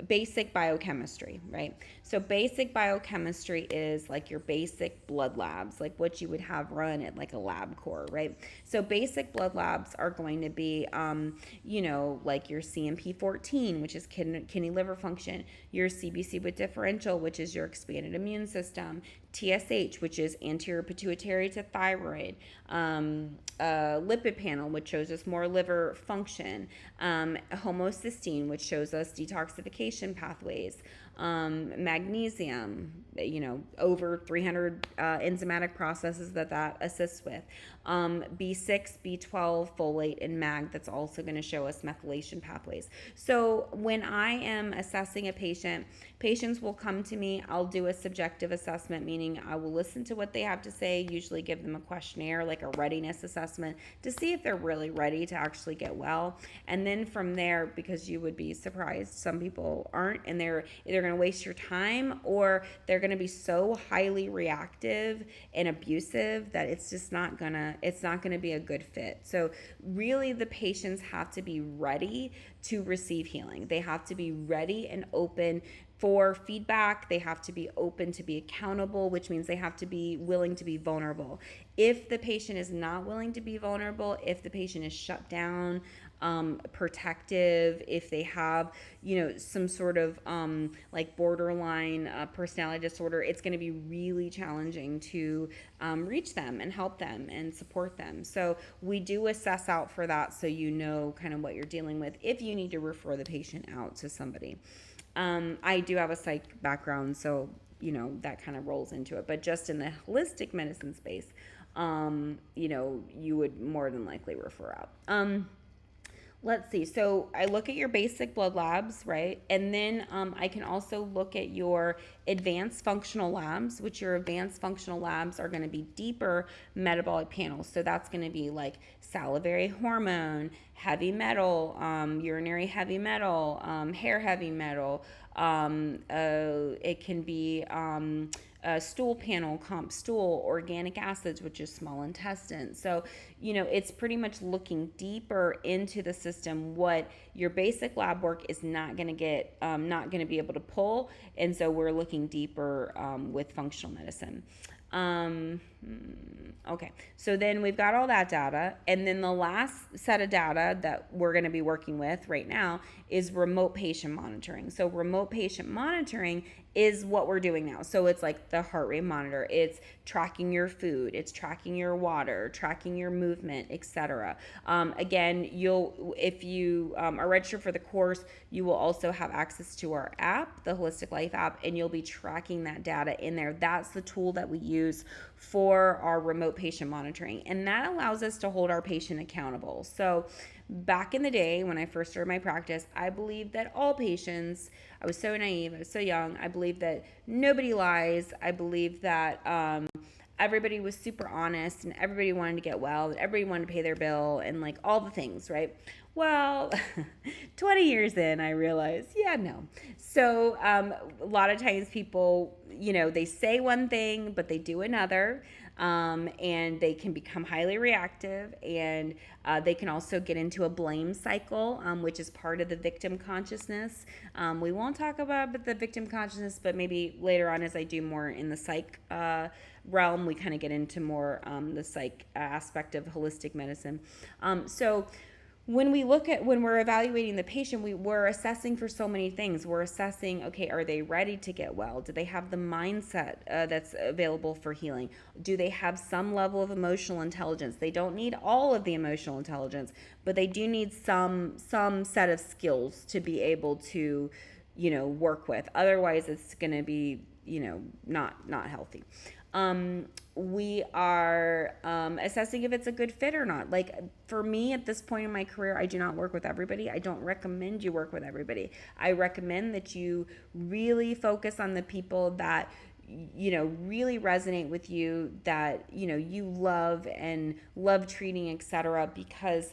basic biochemistry, right? So basic biochemistry is like your basic blood labs, like what you would have run at like a LabCorp, right? So basic blood labs are going to be, like your CMP14, which is kidney liver function, your CBC with differential, which is your expanded immune system, TSH, which is anterior pituitary to thyroid, lipid panel, which shows us more liver function, homocysteine, which shows us detoxification pathways, magnesium, over 300 enzymatic processes that assists with, B6, B12, folate, and mag, that's also going to show us methylation pathways. So when I am assessing a patient, patients will come to me, I'll do a subjective assessment, meaning I will listen to what they have to say, usually give them a questionnaire, like a readiness assessment, to see if they're really ready to actually get well. And then from there, because you would be surprised, some people aren't, and they're either going to waste your time or they're going to be so highly reactive and abusive that it's just not going to be a good fit. So really the patients have to be ready to receive healing. They have to be ready and open for feedback. They have to be open to be accountable, which means they have to be willing to be vulnerable. If the patient is not willing to be vulnerable, if the patient is shut down, protective, if they have, some sort of like borderline personality disorder, it's going to be really challenging to reach them and help them and support them. So we do assess out for that, so kind of what you're dealing with if you need to refer the patient out to somebody. I do have a psych background, so that kind of rolls into it. But just in the holistic medicine space, you would more than likely refer out. Let's see. So I look at your basic blood labs, right? And then I can also look at your advanced functional labs, which your advanced functional labs are going to be deeper metabolic panels. So that's going to be like salivary hormone, heavy metal, urinary heavy metal, hair heavy metal. It can be stool panel, comp stool, organic acids, which is small intestine. So, it's pretty much looking deeper into the system what your basic lab work is not going to get, not going to be able to pull. And so we're looking deeper with functional medicine. Okay, so then we've got all that data, and then the last set of data that we're going to be working with right now is remote patient monitoring. So remote patient monitoring is what we're doing now. So it's like the heart rate monitor, it's tracking your food, it's tracking your water, tracking your movement, etc. Again, if you are registered for the course, you will also have access to our app, the Holistic Life app, and you'll be tracking that data in there. That's the tool that we use for our remote patient monitoring, and that allows us to hold our patient accountable. So back in the day when I first started my practice, I believed that all patients, I was so naive, I was so young, I believed that nobody lies. I believed that everybody was super honest and everybody wanted to get well and everybody wanted to pay their bill and like all the things, right? Well, 20 years in, I realized, yeah, no. So a lot of times people, they say one thing, but they do another. And they can become highly reactive, and they can also get into a blame cycle, which is part of the victim consciousness. We won't talk about the victim consciousness, but maybe later on as I do more in the psych realm, we kind of get into more the psych aspect of holistic medicine. So when we're evaluating the patient, we're assessing for so many things. We're assessing, okay, are they ready to get well? Do they have the mindset that's available for healing? Do they have some level of emotional intelligence? They don't need all of the emotional intelligence, but they do need some set of skills to be able to, work with. Otherwise, it's going to be, not healthy. We are assessing if it's a good fit or not. Like for me at this point in my career, I do not work with everybody. I don't recommend you work with everybody. I recommend that you really focus on the people that really resonate with you, that you love and love treating, etc. Because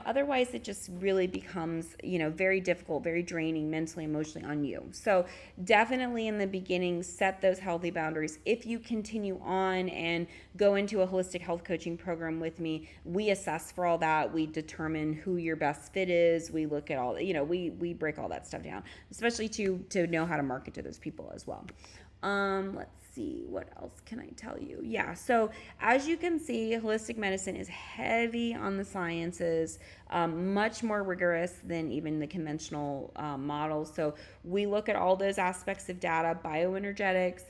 otherwise it just really becomes very difficult, very draining mentally, emotionally on you. So definitely in the beginning, set those healthy boundaries. If you continue on and go into a holistic health coaching program with me, we assess for all that. We determine who your best fit is. We look at all, we break all that stuff down, especially to know how to market to those people as well. Let's see, what else can I tell you? Yeah, so as you can see, holistic medicine is heavy on the sciences, much more rigorous than even the conventional models. So we look at all those aspects of data: bioenergetics,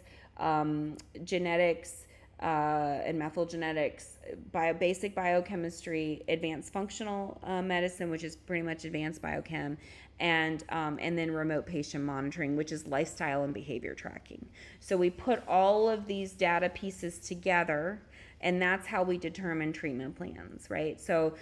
genetics, and methyl genetics, basic biochemistry, advanced functional medicine, which is pretty much advanced biochem, and then remote patient monitoring, which is lifestyle and behavior tracking. So we put all of these data pieces together, and that's how we determine treatment plans, right? So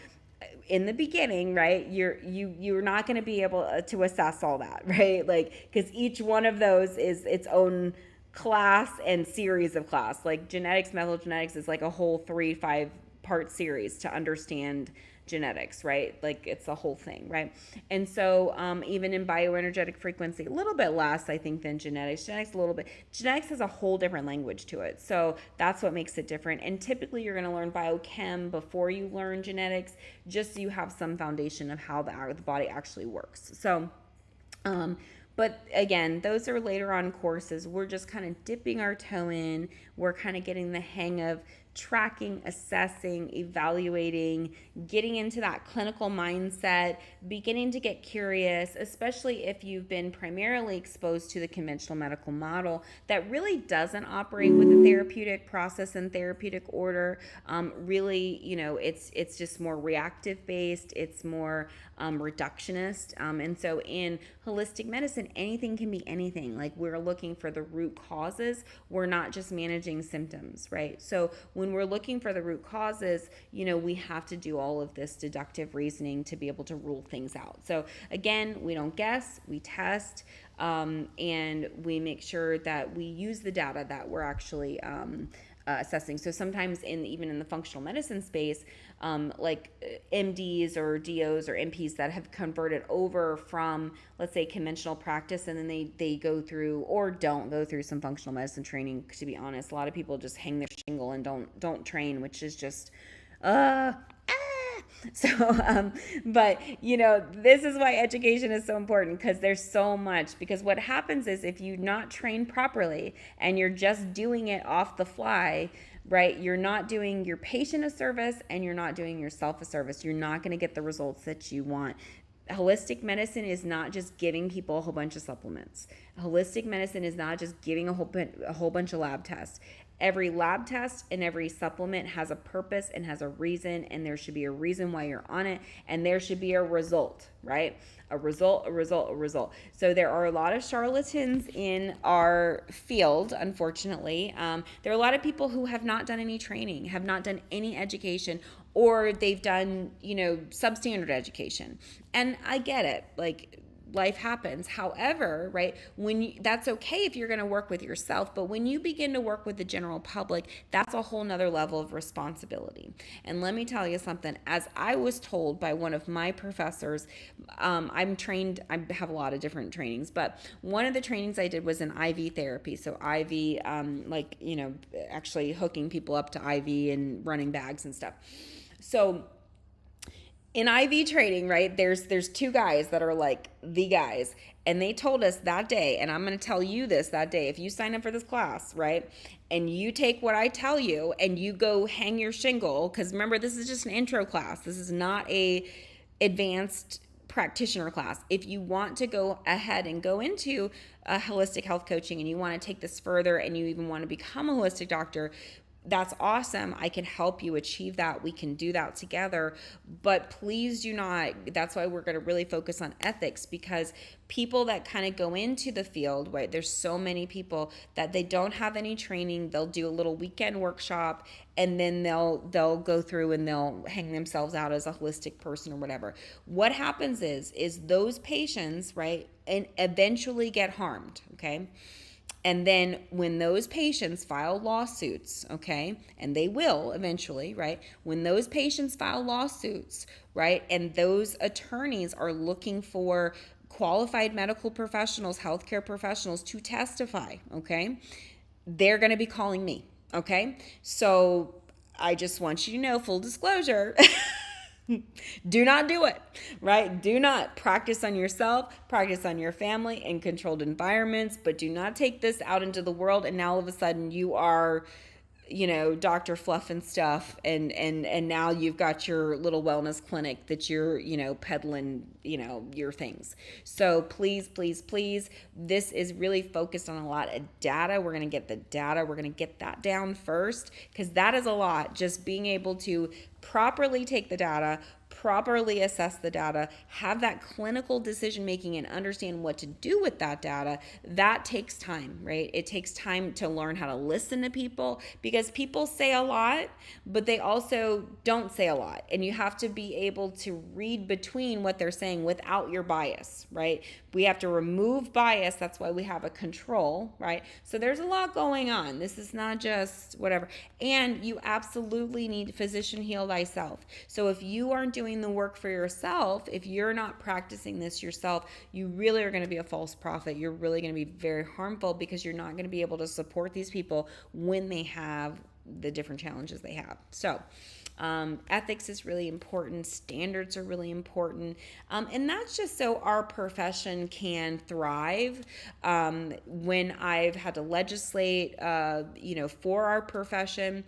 in the beginning, right, you're not going to be able to assess all that, right? Like, because each one of those is its own class and series of class. Like genetics, methyl genetics is like a whole 3-5 part series to understand genetics, right? Like it's a whole thing, right? And so even in bioenergetic frequency, a little bit less, I think, than genetics. Genetics has a whole different language to it. So that's what makes it different. And typically you're going to learn biochem before you learn genetics, just so you have some foundation of how the body actually works. So, but again, those are later on courses. We're just kind of dipping our toe in. We're kind of getting the hang of tracking, assessing, evaluating, getting into that clinical mindset, beginning to get curious, especially if you've been primarily exposed to the conventional medical model that really doesn't operate with a therapeutic process and therapeutic order. Really, it's just more reactive based. It's more reductionist. And so in holistic medicine, anything can be anything. Like we're looking for the root causes. We're not just managing symptoms, right? So when we're looking for the root causes, we have to do all of this deductive reasoning to be able to rule things out. So again, we don't guess, we test, and we make sure that we use the data that we're actually assessing. So sometimes even in the functional medicine space, like MDs or DOs or NPs that have converted over from, let's say, conventional practice, and then they go through or don't go through some functional medicine training. To be honest, a lot of people just hang their shingle and don't train, which is just So, but this is why education is so important, because there's so much. Because what happens is if you're not trained properly and you're just doing it off the fly, right? You're not doing your patient a service and you're not doing yourself a service. You're not going to get the results that you want. Holistic medicine is not just giving people a whole bunch of supplements. Holistic medicine is not just giving a whole bunch of lab tests. Every lab test and every supplement has a purpose and has a reason, and there should be a reason why you're on it, and there should be a result, right? A result, a result, a result. So there are a lot of charlatans in our field, unfortunately. There are a lot of people who have not done any training, have not done any education, or they've done, substandard education. And I get it. Like, life happens. However, right, that's okay if you're going to work with yourself, but when you begin to work with the general public, that's a whole nother level of responsibility. And let me tell you something, as I was told by one of my professors, I'm trained, I have a lot of different trainings, but one of the trainings I did was in IV therapy. So IV, actually hooking people up to IV and running bags and stuff. So in IV training, right, there's two guys that are like the guys, and they told us that day, and I'm going to tell you this that day, if you sign up for this class, right, and you take what I tell you and you go hang your shingle, because remember, this is just an intro class. This is not a advanced practitioner class. If you want to go ahead and go into holistic health coaching and you want to take this further and you even want to become a holistic doctor, that's awesome. I can help you achieve that. We can do that together. But please do not, that's why we're going to really focus on ethics, because people that kind of go into the field, right, there's so many people that they don't have any training. They'll do a little weekend workshop and then they'll go through and they'll hang themselves out as a holistic person or whatever. What happens is those patients, right, and eventually get harmed, okay? And then when those patients file lawsuits, okay, and they will eventually, right? When those patients file lawsuits, right, and those attorneys are looking for qualified medical professionals, healthcare professionals to testify, okay, they're going to be calling me, okay? So I just want you to know, full disclosure, do not do it, right? Do not practice on yourself, practice on your family in controlled environments, but do not take this out into the world and now all of a sudden you are, Dr. Fluff and stuff, and now you've got your little wellness clinic that you're, peddling, your things. So please, please, please, this is really focused on a lot of data. We're going to get the data. We're going to get that down first, because that is a lot. Just being able to properly take the data, properly assess the data, have that clinical decision making and understand what to do with that data, that takes time, right? It takes time to learn how to listen to people, because people say a lot, but they also don't say a lot. And you have to be able to read between what they're saying without your bias, right? We have to remove bias. That's why we have a control, right? So there's a lot going on. This is not just whatever. And you absolutely need physician heal thyself. So if you aren't doing the work for yourself, if you're not practicing this yourself, you really are going to be a false prophet. You're really going to be very harmful, because you're not going to be able to support these people when they have the different challenges they have. So ethics is really important. Standards are really important. And that's just so our profession can thrive. When I've had to legislate, for our profession,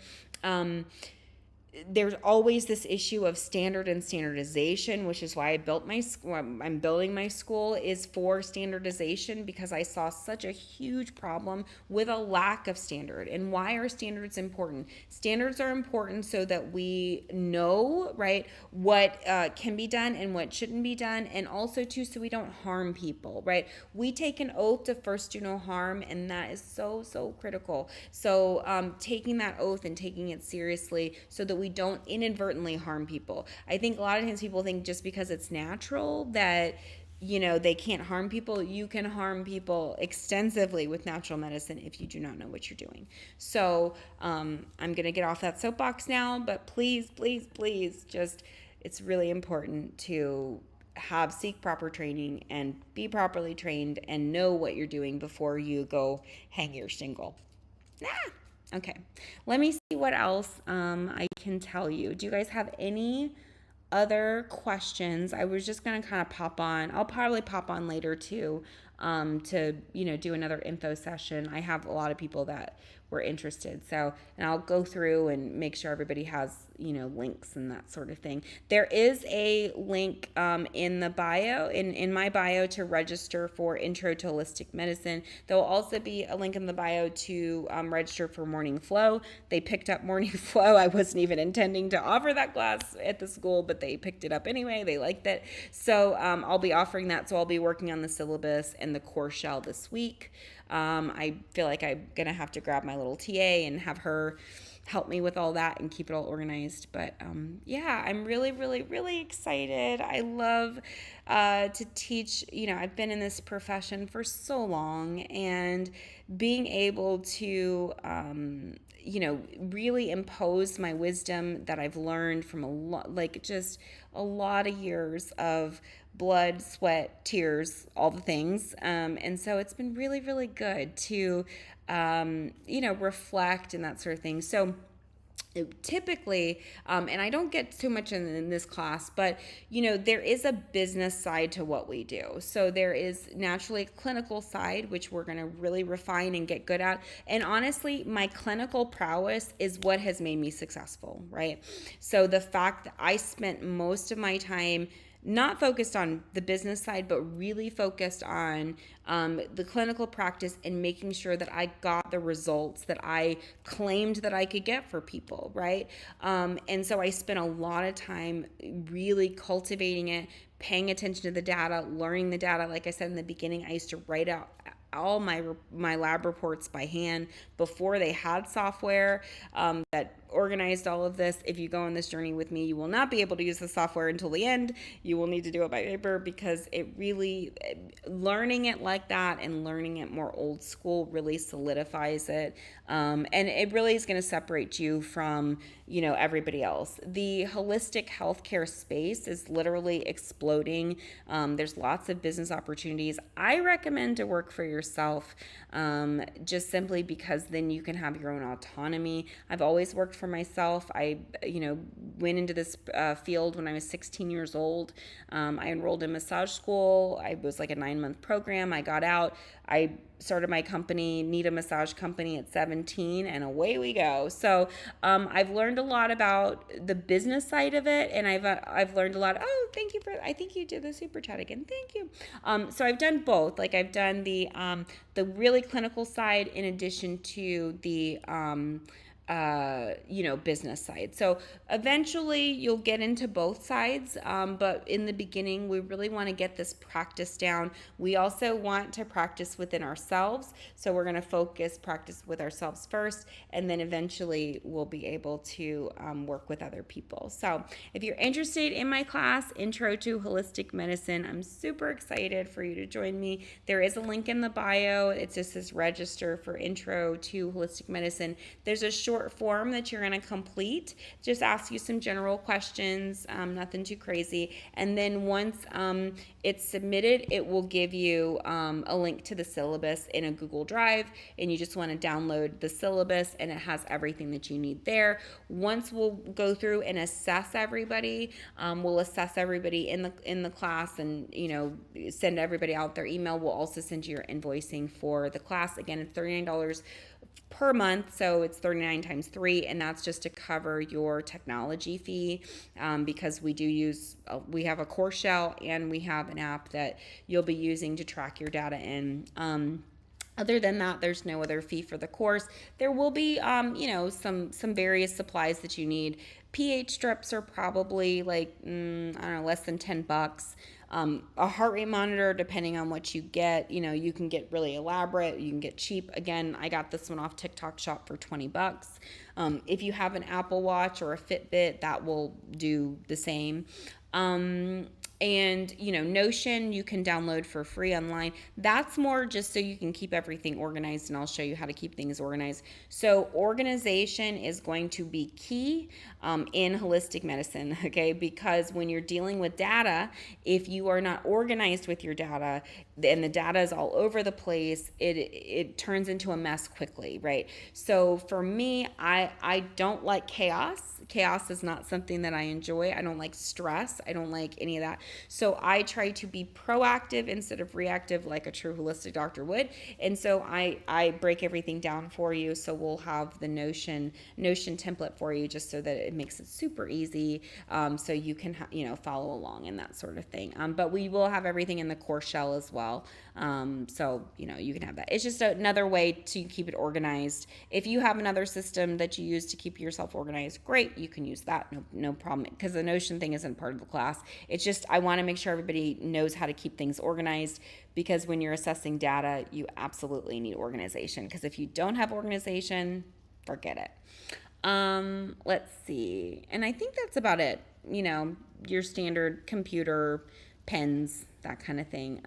there's always this issue of standard and standardization, which is why I'm building my school is for standardization, because I saw such a huge problem with a lack of standard. And why are standards important? Standards are important so that we know, right, what can be done and what shouldn't be done, and also too, so we don't harm people, right? We take an oath to first do no harm, and that is so, so critical. So taking that oath and taking it seriously so that we don't inadvertently harm people. I think a lot of times people think just because it's natural that they can't harm people. You can harm people extensively with natural medicine if you do not know what you're doing. So I'm going to get off that soapbox now, but please, please, please, just, it's really important to seek proper training and be properly trained and know what you're doing before you go hang your shingle. Okay, let me see what else I can tell you. Do you guys have any other questions? I was just going to kind of pop on. I'll probably pop on later too, to, do another info session. I have a lot of people that were interested. So, and I'll go through and make sure everybody has, links and that sort of thing. There is a link in the bio, in my bio, to register for Intro to Holistic Medicine. There will also be a link in the bio to register for Morning Flow. They picked up Morning Flow. I wasn't even intending to offer that class at the school, but they picked it up anyway. They liked it. So I'll be offering that. So I'll be working on the syllabus and the course shell this week. I feel like I'm going to have to grab my little TA and have her help me with all that and keep it all organized. But yeah, I'm really, really, really excited. I love to teach. I've been in this profession for so long, and being able to, really impose my wisdom that I've learned from just a lot of years of blood, sweat, tears, all the things. And so it's been really, really good to, reflect and that sort of thing. So typically, and I don't get too much in this class, but there is a business side to what we do. So there is naturally a clinical side, which we're going to really refine and get good at. And honestly, my clinical prowess is what has made me successful, right? So the fact that I spent most of my time not focused on the business side, but really focused on the clinical practice and making sure that I got the results that I claimed that I could get for people, right? And so I spent a lot of time really cultivating it, paying attention to the data, learning the data. Like I said in the beginning, I used to write out all my lab reports by hand before they had software that organized all of this. If you go on this journey with me, you will not be able to use the software until the end. You will need to do it by paper, because it really, learning it like that and learning it more old school really solidifies it. And it really is going to separate you from, everybody else. The holistic healthcare space is literally exploding. There's lots of business opportunities. I recommend to work for yourself, just simply because then you can have your own autonomy. I've always worked for myself. I, went into this field when I was 16 years old. I enrolled in massage school. I was like a 9-month program. I got out. I started my company, Nita Massage Company, at 17, and away we go. So I've learned a lot about the business side of it, and I've learned a lot. Oh, thank you I think you did the super chat again. Thank you. So I've done both. Like, I've done the really clinical side in addition to the business side. So eventually you'll get into both sides. But in the beginning, we really want to get this practice down. We also want to practice within ourselves. So we're going to practice with ourselves first, and then eventually we'll be able to work with other people. So if you're interested in my class, Intro to Holistic Medicine, I'm super excited for you to join me. There is a link in the bio. It just says register for Intro to Holistic Medicine. There's a short form that you're going to complete. Just ask you some general questions, nothing too crazy. And then once it's submitted, it will give you a link to the syllabus in a Google Drive, and you just want to download the syllabus, and it has everything that you need there. Once we'll go through and assess everybody, we'll assess everybody in the class, and send everybody out their email. We'll also send you your invoicing for the class. Again, it's $39 per month, so it's 39 times 3, and that's just to cover your technology fee, because we have a course shell, and we have an app that you'll be using to track your data in. Other than that, there's no other fee for the course. There will be, some various supplies that you need. pH strips are probably like, less than $10. A heart rate monitor, depending on what you get, you can get really elaborate, you can get cheap. Again, I got this one off TikTok Shop for $20. If you have an Apple Watch or a Fitbit, that will do the same. And Notion you can download for free online. That's more just so you can keep everything organized, and I'll show you how to keep things organized. So organization is going to be key in holistic medicine, okay? Because when you're dealing with data, if you are not organized with your data, and the data is all over the place, it turns into a mess quickly, right? So for me, I don't like chaos. Chaos is not something that I enjoy. I don't like stress. I don't like any of that. So I try to be proactive instead of reactive, like a true holistic doctor would. And so I break everything down for you. So we'll have the Notion template for you, just so that it makes it super easy, so you can follow along and that sort of thing. But we will have everything in the course shell as well. So you can have that. It's just another way to keep it organized. If you have another system that you use to keep yourself organized, great, you can use that, no problem, because the Notion thing isn't part of the class. It's just I want to make sure everybody knows how to keep things organized, because when you're assessing data, you absolutely need organization, because if you don't have organization, forget it. Let's see. And I think that's about it. Your standard computer, pens, that kind of thing.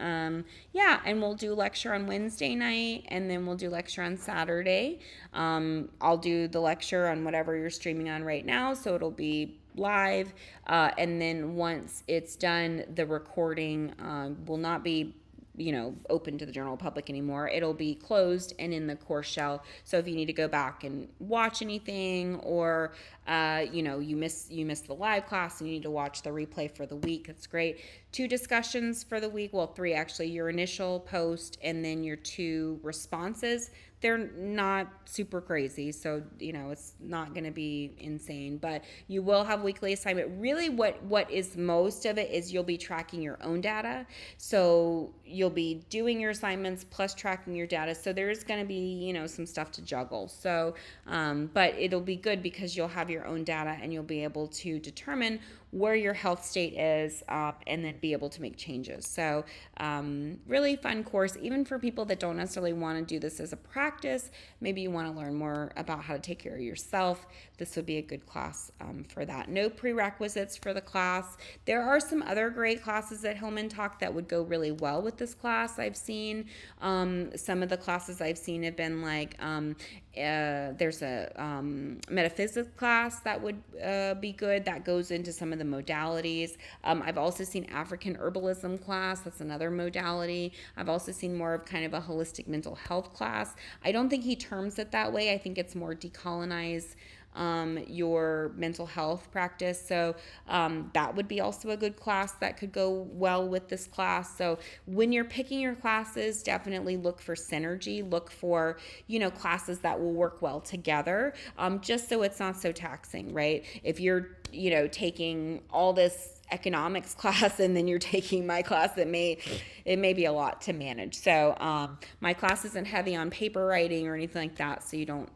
Yeah, and we'll do lecture on Wednesday night, and then we'll do lecture on Saturday. I'll do the lecture on whatever you're streaming on right now, so it'll be live. And then once it's done, the recording will not be open to the general public anymore. It'll be closed and in the course shell. So if you need to go back and watch anything, or you miss the live class and you need to watch the replay for the week, that's great. 2 discussions for the week. Well, 3 actually. Your initial post and then your 2 responses. They're not super crazy, so it's not going to be insane, but you will have weekly assignment. Really, what is most of it is you'll be tracking your own data. So you'll be doing your assignments plus tracking your data. So there's going to be some stuff to juggle. So but it'll be good because you'll have your own data and you'll be able to determine where your health state is, and then be able to make changes. So really fun course, even for people that don't necessarily want to do this as a practice. Maybe you want to learn more about how to take care of yourself. This would be a good class for that. No prerequisites for the class. There are some other great classes at Hillman Talk that would go really well with this class. I've seen some of the classes I've seen have been like, there's a metaphysics class that would be good, that goes into some of the modalities. I've also seen African herbalism class. That's another modality. I've also seen more of kind of a holistic mental health class. I don't think he terms it that way. I think it's more decolonize your mental health practice. So that would be also a good class that could go well with this class. So when you're picking your classes, definitely look for synergy. Look for, classes that will work well together, just so it's not so taxing, right? If you're, taking all this economics class and then you're taking my class, it may be a lot to manage. So my class isn't heavy on paper writing or anything like that, so you don't,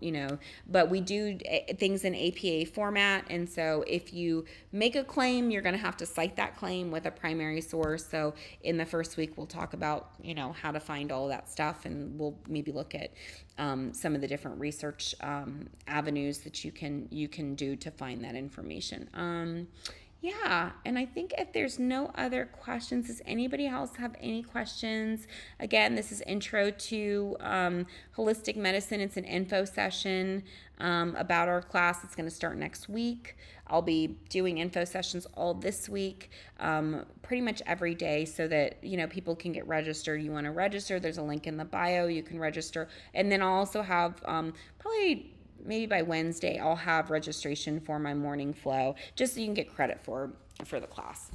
but we do things in APA format. And so if you make a claim, you're going to have to cite that claim with a primary source. So in the first week, we'll talk about, how to find all that stuff, and we'll maybe look at some of the different research avenues that you can do to find that information. Yeah, and I think if there's no other questions, does anybody else have any questions? Again, this is Intro to Holistic Medicine. It's an info session about our class. It's going to start next week. I'll be doing info sessions all this week, pretty much every day, so that, people can get registered. You want to register, there's a link in the bio. You can register. And then I'll also have probably maybe by Wednesday, I'll have registration for my morning flow, just so you can get credit for the class.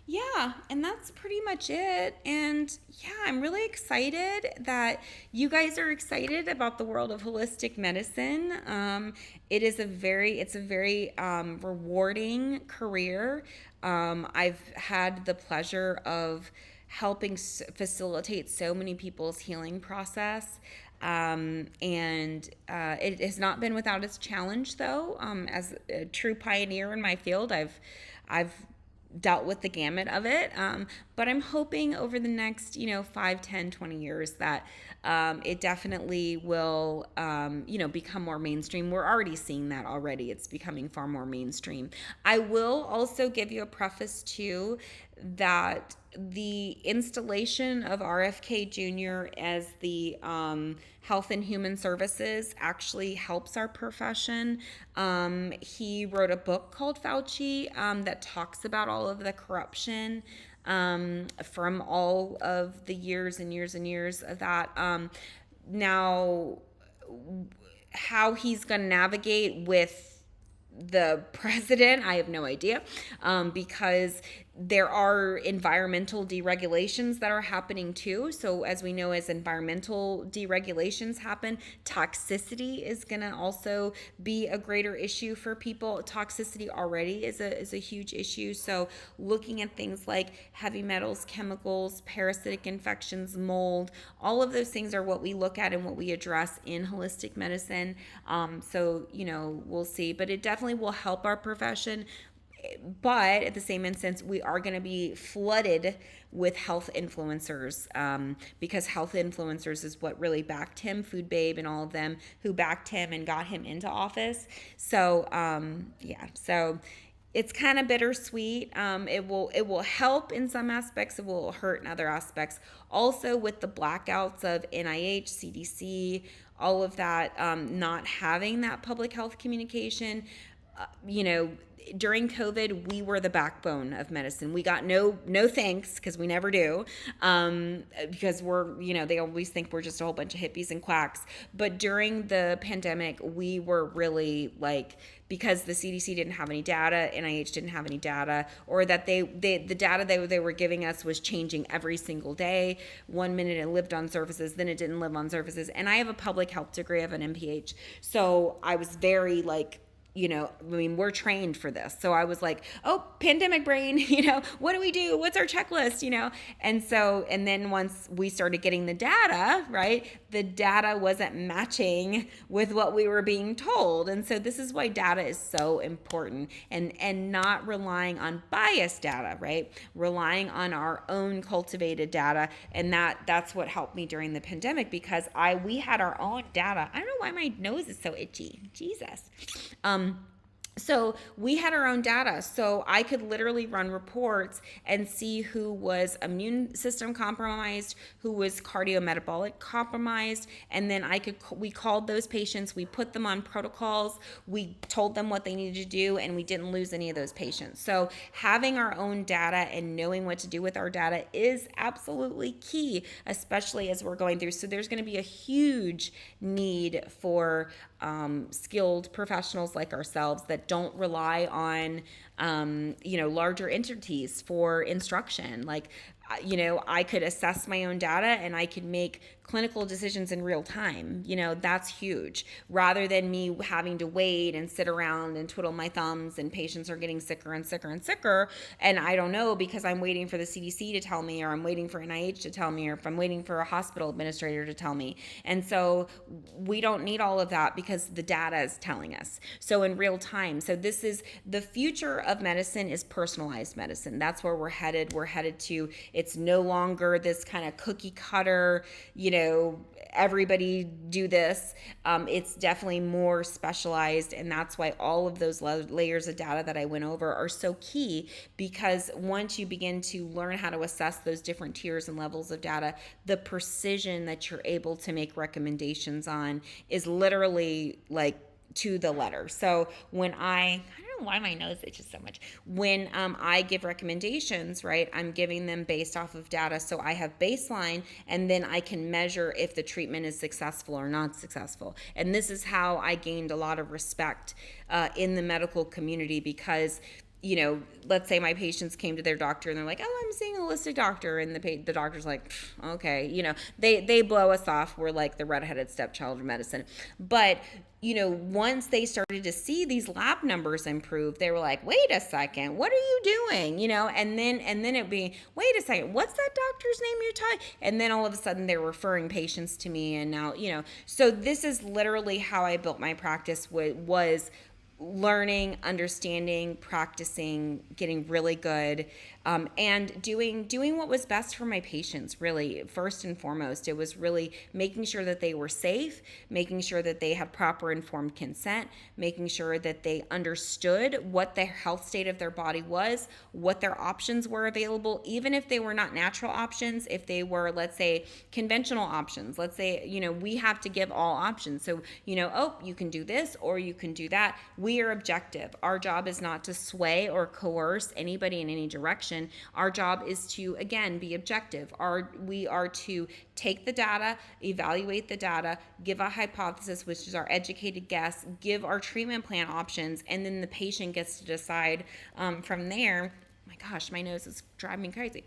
Yeah, and that's pretty much it. And yeah, I'm really excited that you guys are excited about the world of holistic medicine. It's a very rewarding career. I've had the pleasure of helping facilitate so many people's healing process. And it has not been without its challenge, though. As a true pioneer in my field, I've dealt with the gamut of it. But I'm hoping over the next, 5, 10, 20 years that it definitely will, become more mainstream. We're already seeing that already. It's becoming far more mainstream. I will also give you a preface, too, that the installation of RFK Jr. as the Health and Human Services actually helps our profession. He wrote a book called Fauci that talks about all of the corruption from all of the years and years and years of that. Now, how he's going to navigate with the president, I have no idea, because there are environmental deregulations that are happening too. So as we know, as environmental deregulations happen, toxicity is going to also be a greater issue for people. Toxicity already is a huge issue. So looking at things like heavy metals, chemicals, parasitic infections, mold, all of those things are what we look at and what we address in holistic medicine. So, we'll see, but it definitely will help our profession. But at the same instance, we are going to be flooded with health influencers, because health influencers is what really backed him, Food Babe and all of them who backed him and got him into office. So so it's kind of bittersweet. It will help in some aspects. It will hurt in other aspects. Also, with the blackouts of NIH, CDC, all of that, not having that public health communication, during COVID, we were the backbone of medicine. We got no thanks, because we never do, because we're, they always think we're just a whole bunch of hippies and quacks. But during the pandemic, we were really because the CDC didn't have any data, NIH didn't have any data, or that the data they were giving us was changing every single day. 1 minute it lived on surfaces, then it didn't live on surfaces. And I have a public health degree, I have an MPH. So I was very we're trained for this. So I was like, oh, pandemic brain, what do we do? What's our checklist, And then once we started getting the data, right, the data wasn't matching with what we were being told. And so this is why data is so important, and not relying on biased data, right? Relying on our own cultivated data. And that's what helped me during the pandemic, because we had our own data. I don't know why my nose is so itchy. Jesus. So we had our own data. So I could literally run reports and see who was immune system compromised, who was cardiometabolic compromised. And then we called those patients, we put them on protocols, we told them what they needed to do, and we didn't lose any of those patients. So having our own data and knowing what to do with our data is absolutely key, especially as we're going through. So there's going to be a huge need for skilled professionals like ourselves that don't rely on, larger entities for instruction. I could assess my own data and I could make clinical decisions in real time. That's huge, rather than me having to wait and sit around and twiddle my thumbs, and patients are getting sicker and sicker and sicker. And I don't know, because I'm waiting for the CDC to tell me, or I'm waiting for NIH to tell me, or if I'm waiting for a hospital administrator to tell me. And so we don't need all of that, because the data is telling us. So in real time. So this is the future of medicine, is personalized medicine. That's where we're headed. We're headed to, it's no longer this kind of cookie cutter, everybody do this. It's definitely more specialized, and that's why all of those layers of data that I went over are so key, because once you begin to learn how to assess those different tiers and levels of data, the precision that you're able to make recommendations on is literally to the letter. So when I don't know why my nose itches so much. When I give recommendations, right, I'm giving them based off of data. So I have baseline, and then I can measure if the treatment is successful or not successful. And this is how I gained a lot of respect in the medical community, because let's say my patients came to their doctor and they're like, oh, I'm seeing a holistic doctor. And the doctor's like, okay, they blow us off. We're like the redheaded stepchild of medicine. But, once they started to see these lab numbers improve, they were like, wait a second, what are you doing? And then it'd be, wait a second, what's that doctor's name you're talking? And then all of a sudden they're referring patients to me. And now, so this is literally how I built my practice, was learning, understanding, practicing, getting really good, and doing what was best for my patients. Really, first and foremost, it was really making sure that they were safe, making sure that they had proper informed consent, making sure that they understood what the health state of their body was, what their options were available, even if they were not natural options, if they were, let's say, conventional options. Let's say, we have to give all options. So, oh, you can do this or you can do that. We we are objective. Our job is not to sway or coerce anybody in any direction. Our job is to, again, be objective. We are to take the data, evaluate the data, give a hypothesis, which is our educated guess, give our treatment plan options, and then the patient gets to decide from there. My gosh, my nose is driving me crazy.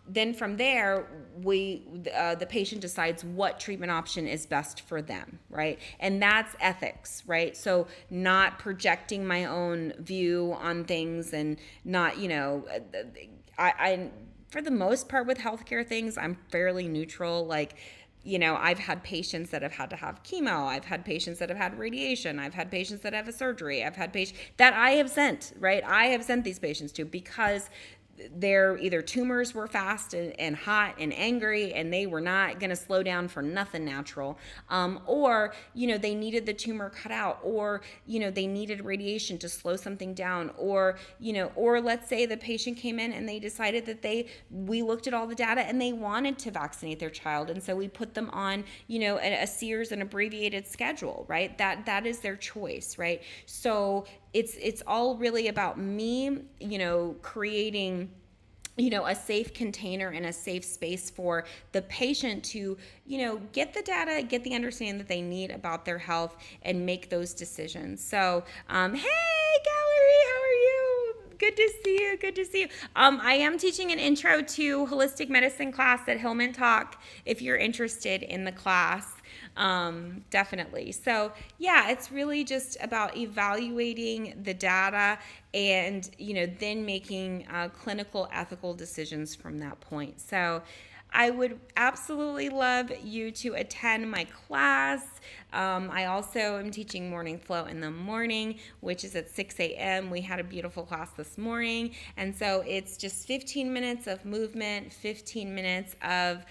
Then from there, the patient decides what treatment option is best for them, right? And that's ethics, right? So not projecting my own view on things and not, I for the most part with healthcare things, I'm fairly neutral. Like, I've had patients that have had to have chemo. I've had patients that have had radiation. I've had patients that have a surgery. I've had patients that I have sent, right? I have sent these patients to because their either tumors were fast and hot and angry and they were not going to slow down for nothing natural, or they needed the tumor cut out, or they needed radiation to slow something down, or let's say the patient came in and they decided that we looked at all the data and they wanted to vaccinate their child, and so we put them on a Sears and abbreviated schedule, right? That is their choice, right? So it's all really about me creating a safe container and a safe space for the patient to, get the data, get the understanding that they need about their health and make those decisions. So, hey, Gallery, how are you? Good to see you. Good to see you. I am teaching an intro to holistic medicine class at Hillman Talk if you're interested in the class. Definitely. So yeah, it's really just about evaluating the data and, then making clinical ethical decisions from that point. So I would absolutely love you to attend my class. I also am teaching Morning Flow in the morning, which is at 6 a.m. We had a beautiful class this morning. And so it's just 15 minutes of movement, 15 minutes of,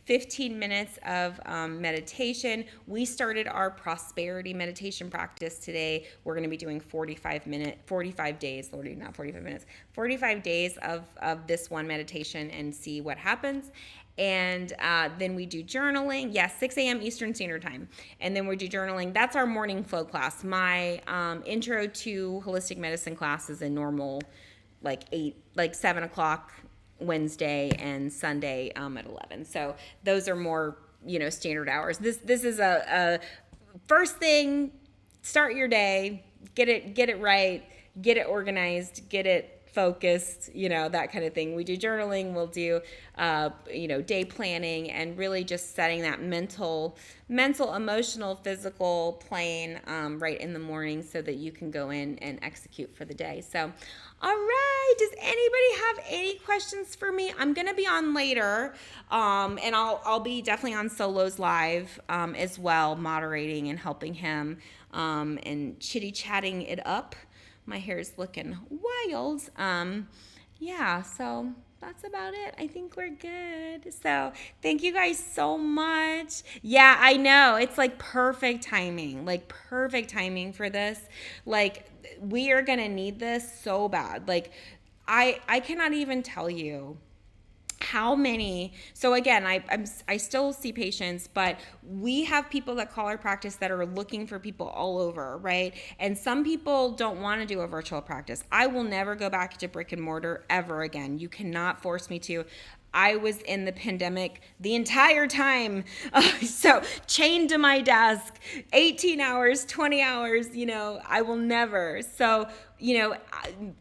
15 minutes of meditation. We started our prosperity meditation practice today. We're going to be doing 45 days, Lordy, not 45 minutes, 45 days of this one meditation and see what happens. And then we do journaling. Yes, 6 a.m. Eastern Standard Time. And then we do journaling. That's our morning flow class. My intro to holistic medicine class is a normal, 7 o'clock Wednesday and Sunday at 11. So those are more, standard hours. This is a first thing, start your day, get it right, get it organized, get it focused, that kind of thing. We do journaling, we'll do, day planning, and really just setting that mental, emotional, physical plane right in the morning so that you can go in and execute for the day. So, all right, does anybody have any questions for me? I'm going to be on later, and I'll be definitely on Solo's live as well, moderating and helping him and chitty-chatting it up. My hair is looking wild. So that's about it. I think we're good. So thank you guys so much. Yeah, I know. It's perfect timing. Perfect timing for this. We are going to need this so bad. I cannot even tell you how many. So again, I still see patients, but we have people that call our practice that are looking for people all over, right? And some people don't want to do a virtual practice. I will never go back to brick and mortar ever again. You cannot force me to. I was in the pandemic the entire time, so chained to my desk, 18 hours, 20 hours, I will never. So,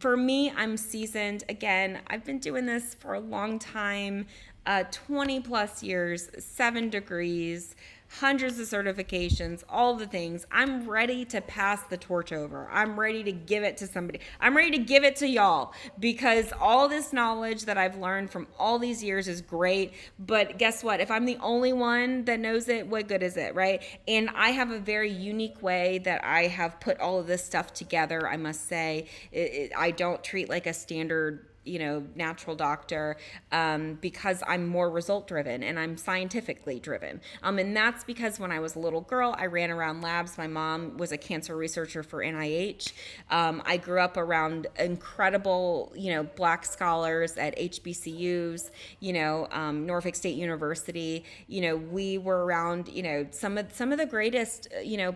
for me, I'm seasoned. Again, I've been doing this for a long time, 20 plus years, 7 degrees, hundreds of certifications, all the things. I'm ready to pass the torch over. I'm ready to give it to somebody. I'm ready to give it to y'all because all this knowledge that I've learned from all these years is great. But guess what? If I'm the only one that knows it, what good is it, right? And I have a very unique way that I have put all of this stuff together, I must say. I don't treat like a standard natural doctor because I'm more result driven and I'm scientifically driven. And that's because when I was a little girl, I ran around labs. My mom was a cancer researcher for NIH. I grew up around incredible, Black scholars at HBCUs, Norfolk State University. We were around, some of the greatest,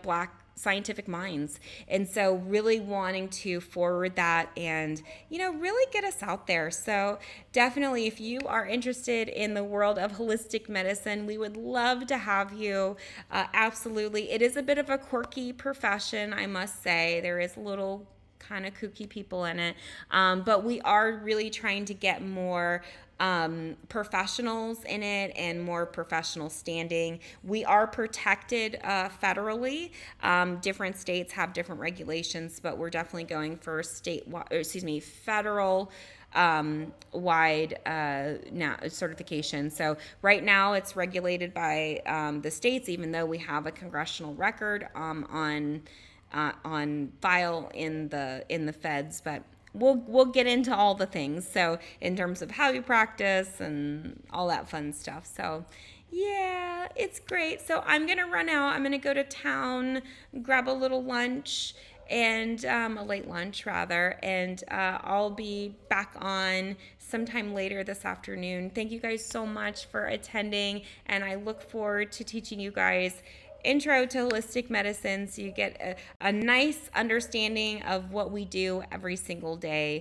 Black scientific minds. And so really wanting to forward that and, really get us out there. So definitely, if you are interested in the world of holistic medicine, we would love to have you. Absolutely. It is a bit of a quirky profession, I must say. There is a little kind of kooky people in it. But we are really trying to get more professionals in it and more professional standing. We are protected federally. Different states have different regulations, but we're definitely going for federal wide now certification. So right now it's regulated by the states, even though we have a congressional record on file in the feds, but we'll get into all the things. So in terms of how you practice and all that fun stuff. So yeah, it's great. So I'm gonna run out. I'm gonna go to town, grab a little lunch and a late lunch rather, and I'll be back on sometime later this afternoon. Thank you guys so much for attending, and I look forward to teaching you guys intro to holistic medicine so you get a nice understanding of what we do every single day.